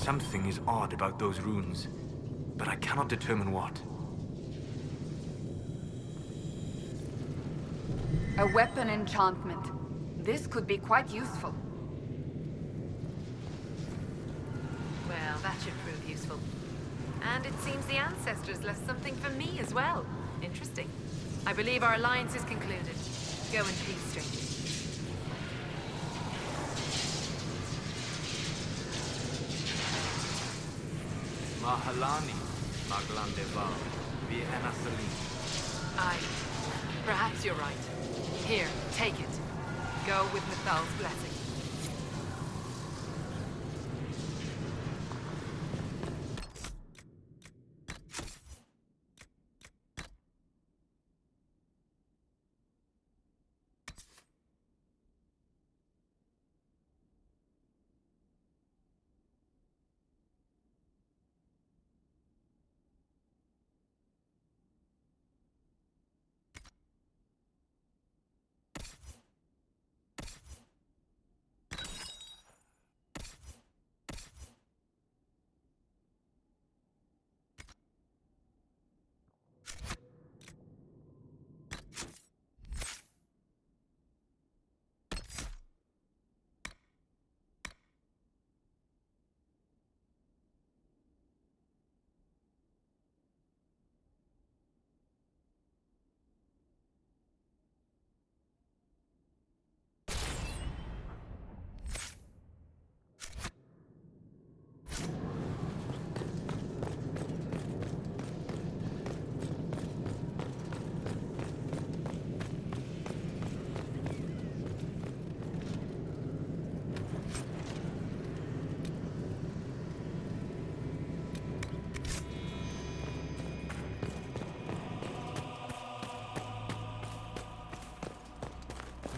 Something is odd about those runes, but I cannot determine what. A weapon enchantment. This could be quite useful. Well, that should prove useful. And it seems the ancestors left something for me as well. Interesting. I believe our alliance is concluded. Go in peace, stranger. Mahalani, Maglandeva, Vienna. Aye. Perhaps you're right. Here, take it. Go with Mithal's blessing.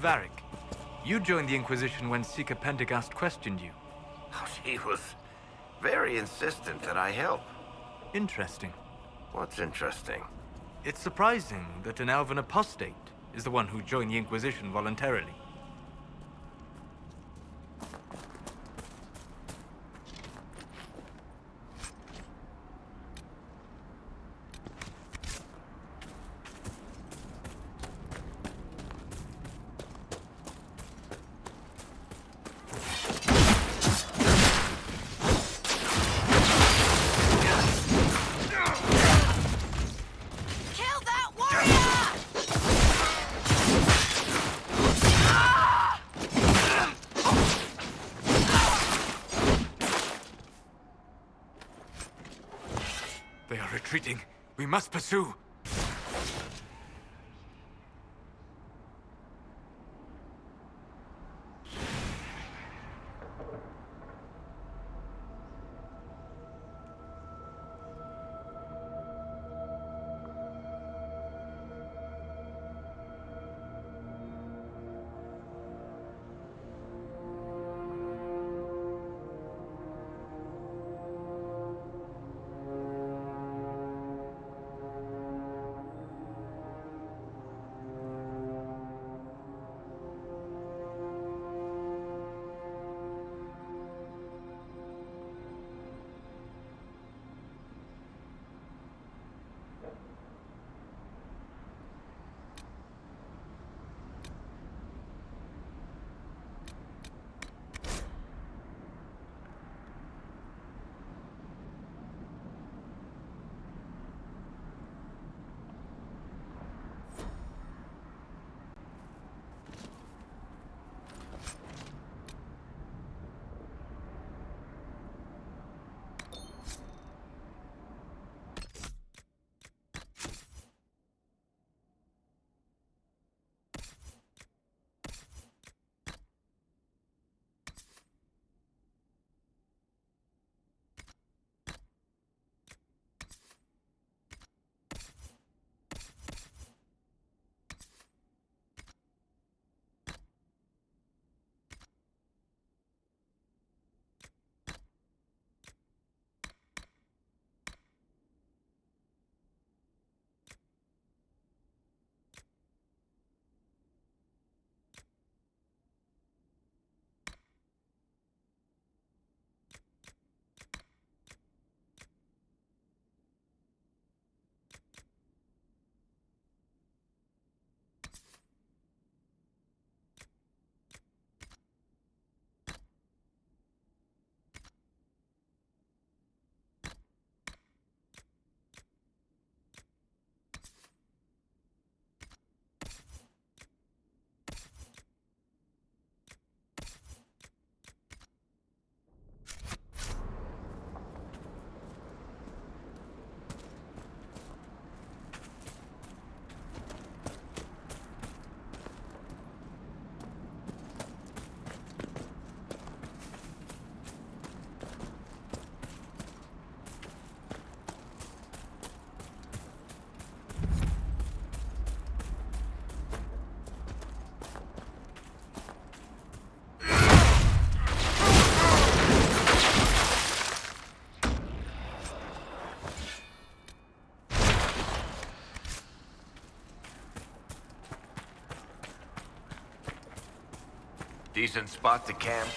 Varric, you joined the Inquisition when Seeker Pendergast questioned you. She was very insistent that I help. Interesting. What's interesting? It's surprising that an elven apostate is the one who joined the Inquisition voluntarily. must pursue. Decent spot to camp.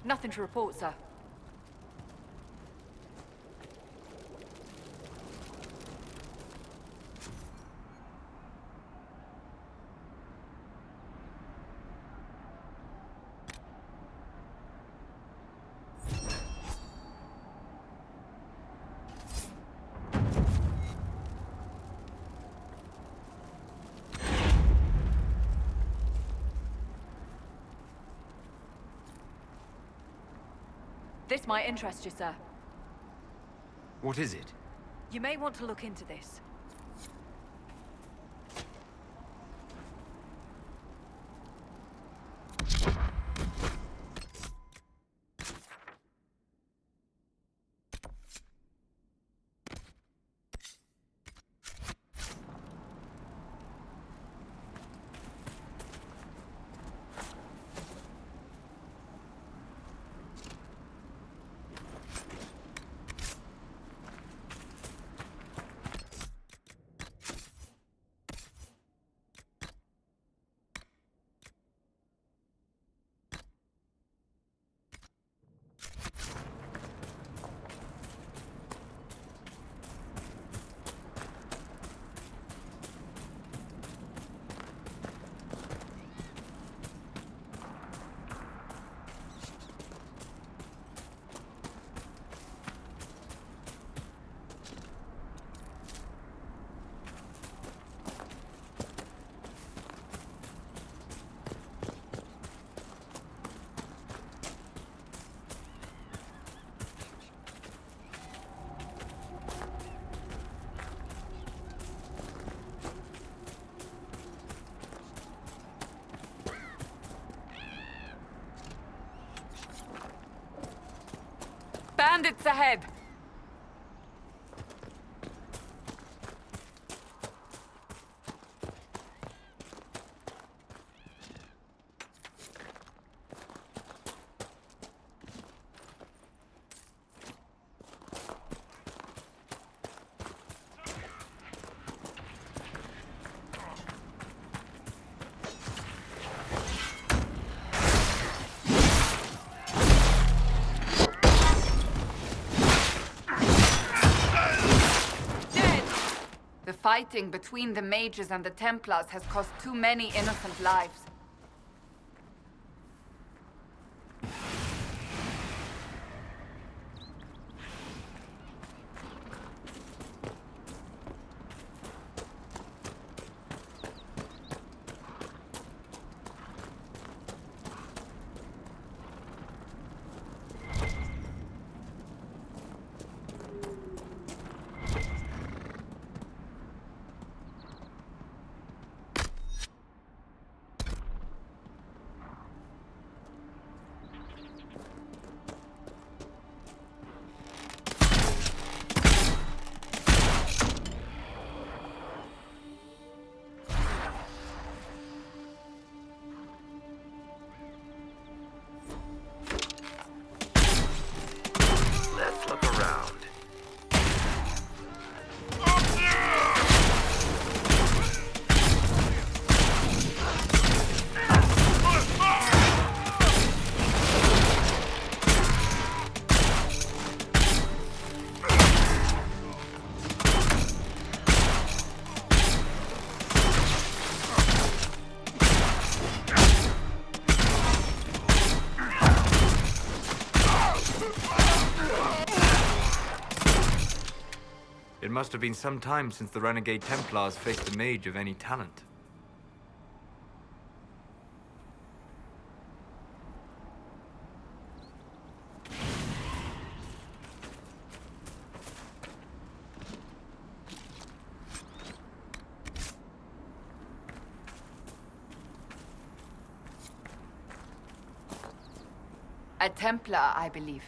Nothing to report, sir. might interest you, sir. What is it? You may want to look into this. Bandits ahead! The fighting between the mages and the Templars has cost too many innocent lives. It must have been some time since the renegade Templars faced a mage of any talent. A Templar, I believe.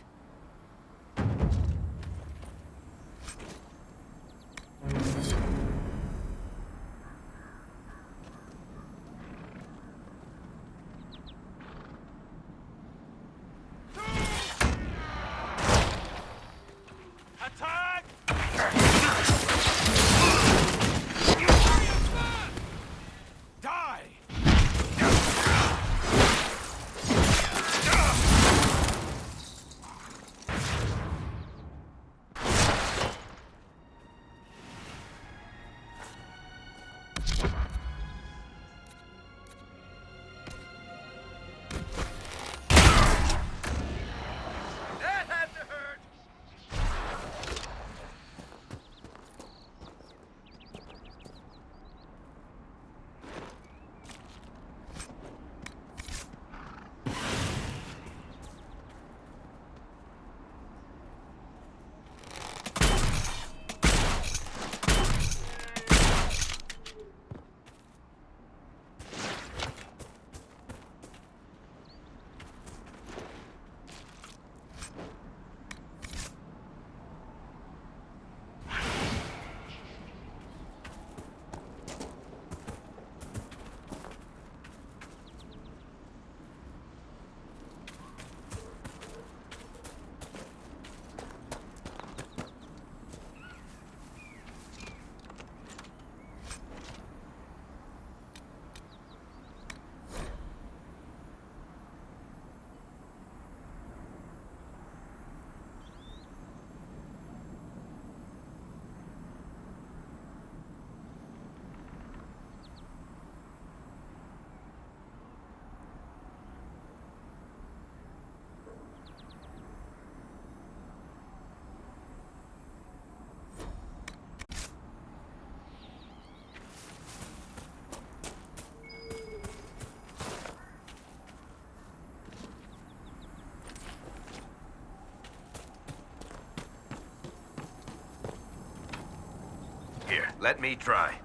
Here, let me try.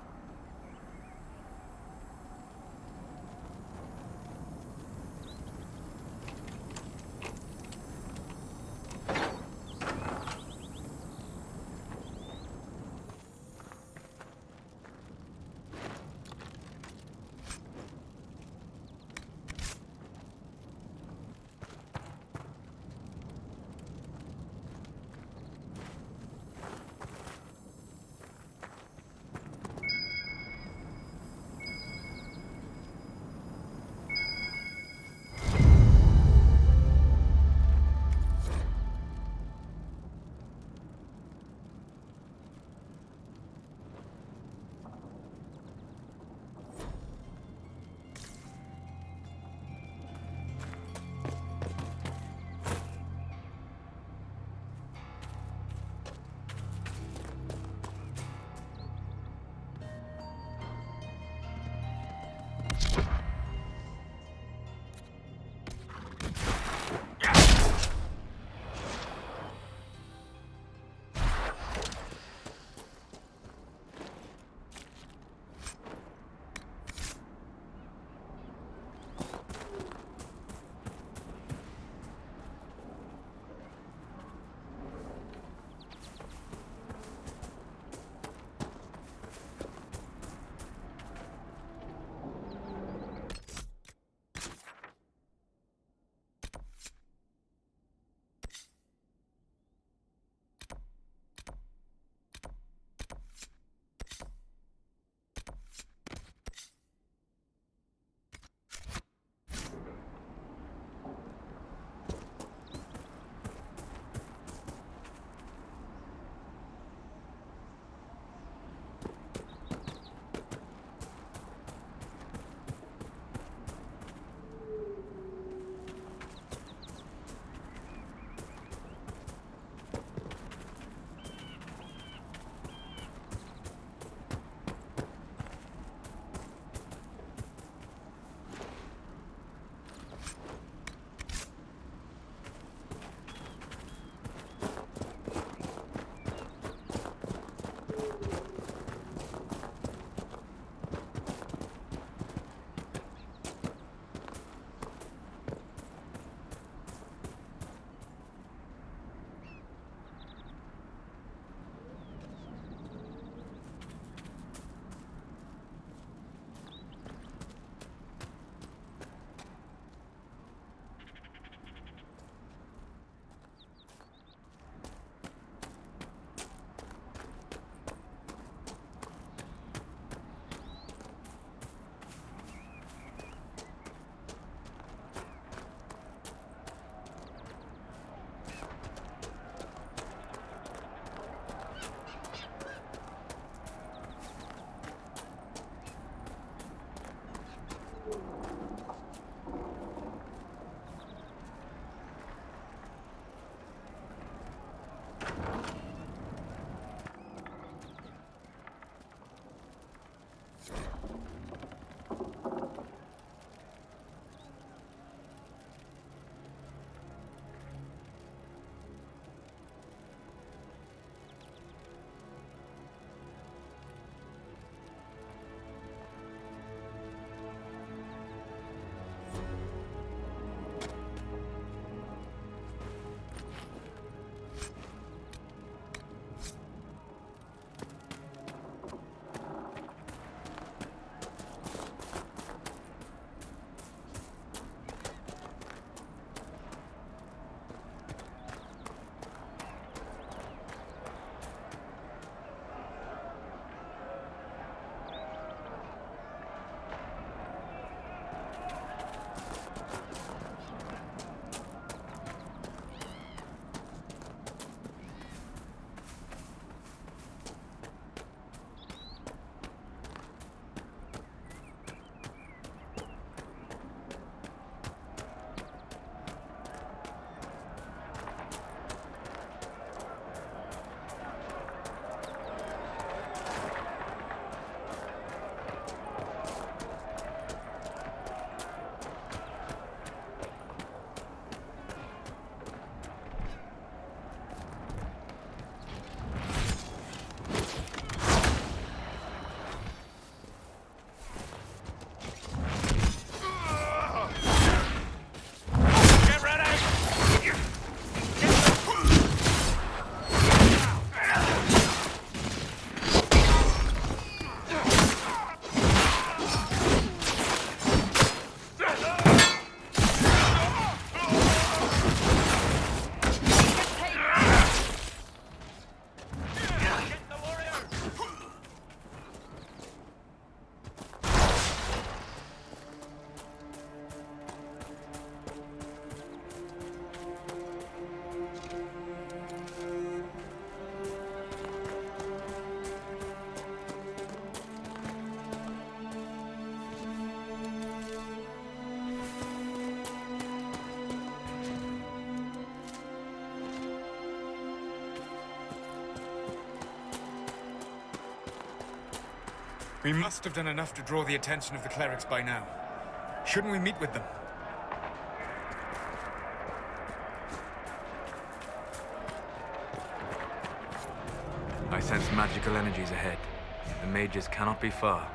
We must have done enough to draw the attention of the clerics by now. Shouldn't we meet with them? I sense magical energies ahead. The mages cannot be far.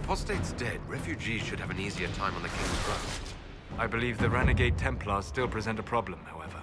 Apostate's dead. Refugees should have an easier time on the King's throne. I believe the renegade Templars still present a problem, however.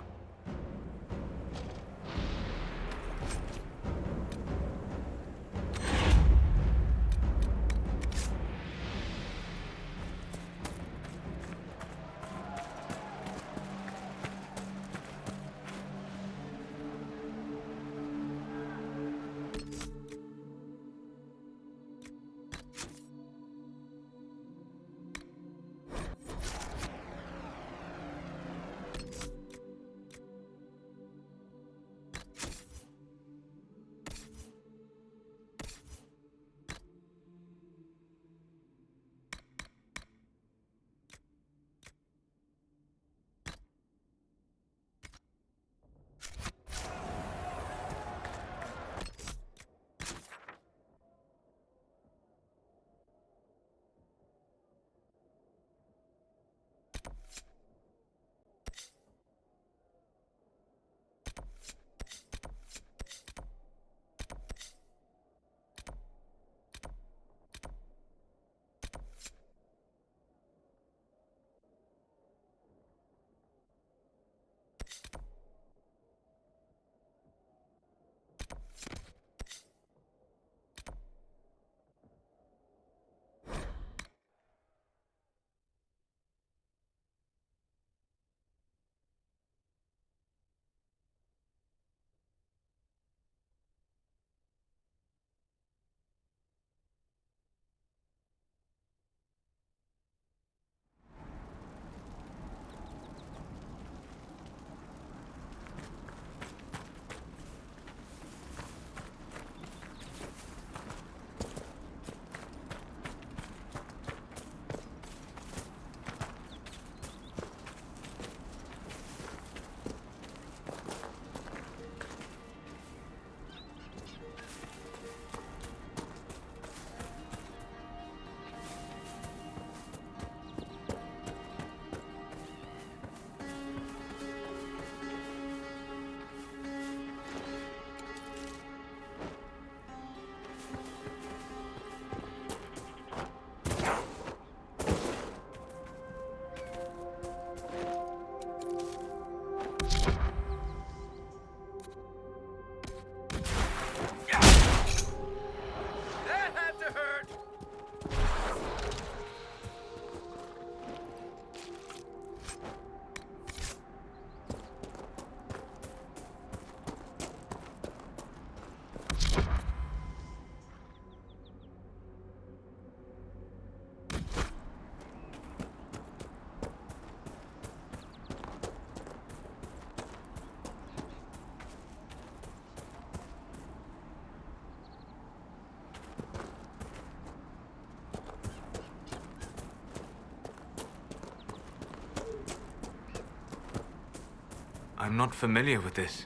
I'm not familiar with this.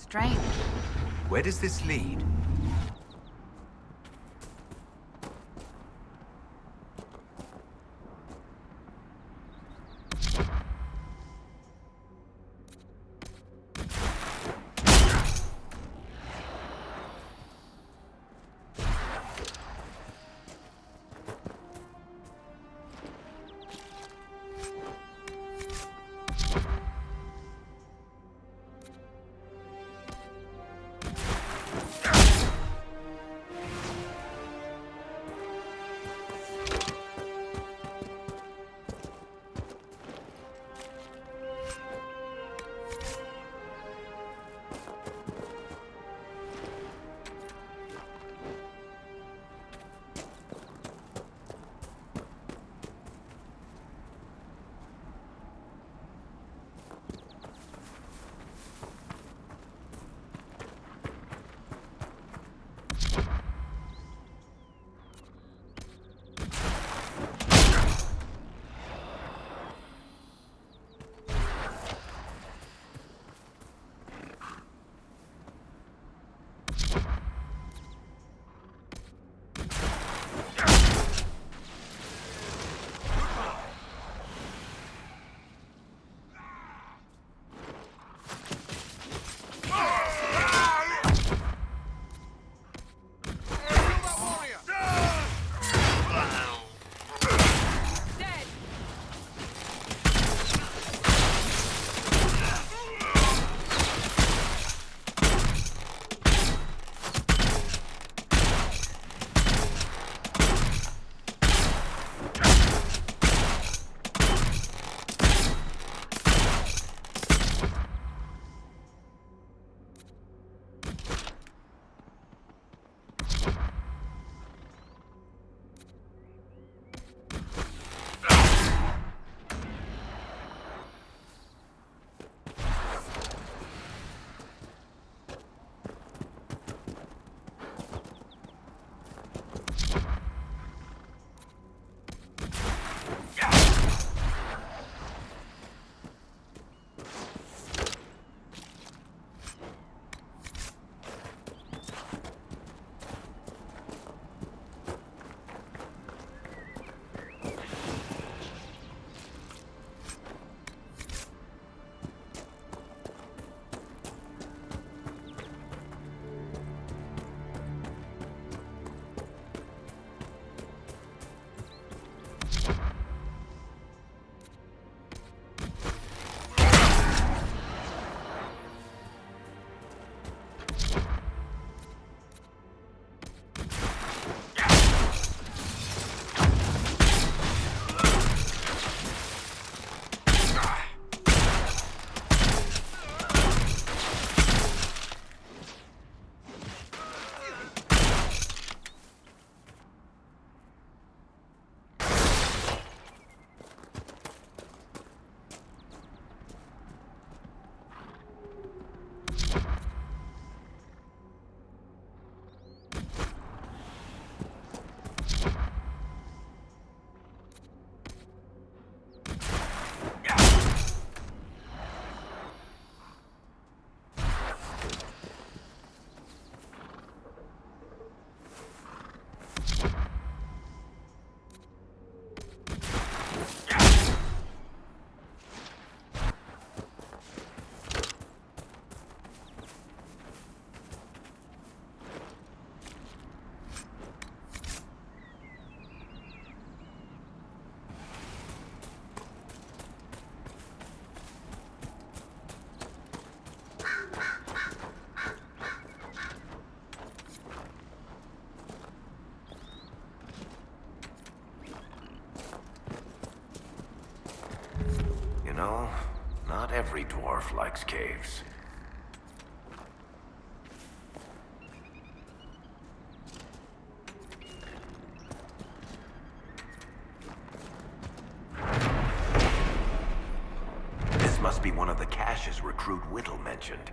Strange. Where does this lead? dwarf likes caves. This must be one of the caches recruit Whittle mentioned.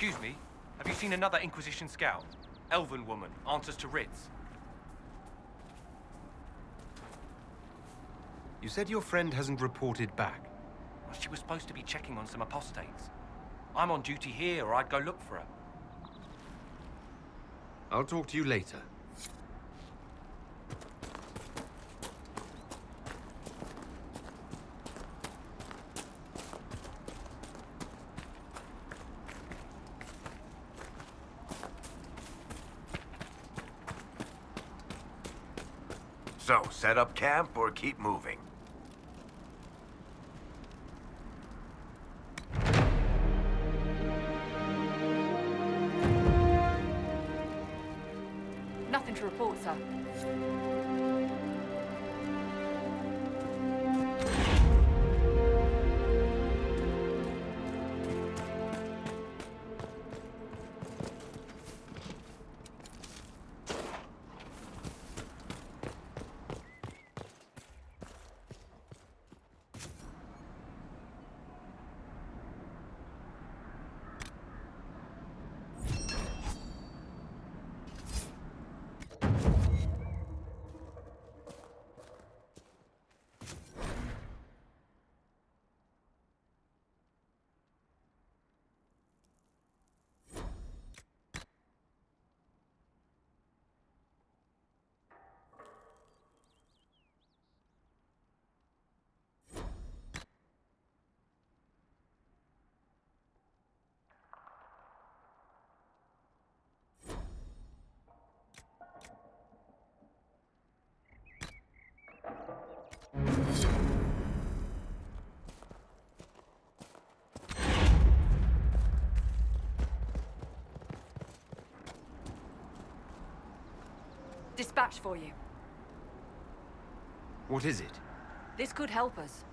Excuse me, have you seen another Inquisition scout? Elven woman, answers to writs. You said your friend hasn't reported back. Well, she was supposed to be checking on some apostates. I'm on duty here, or I'd go look for her. I'll talk to you later. So, set up camp or keep moving? Nothing to report, sir. Dispatch for you. What is it? This could help us.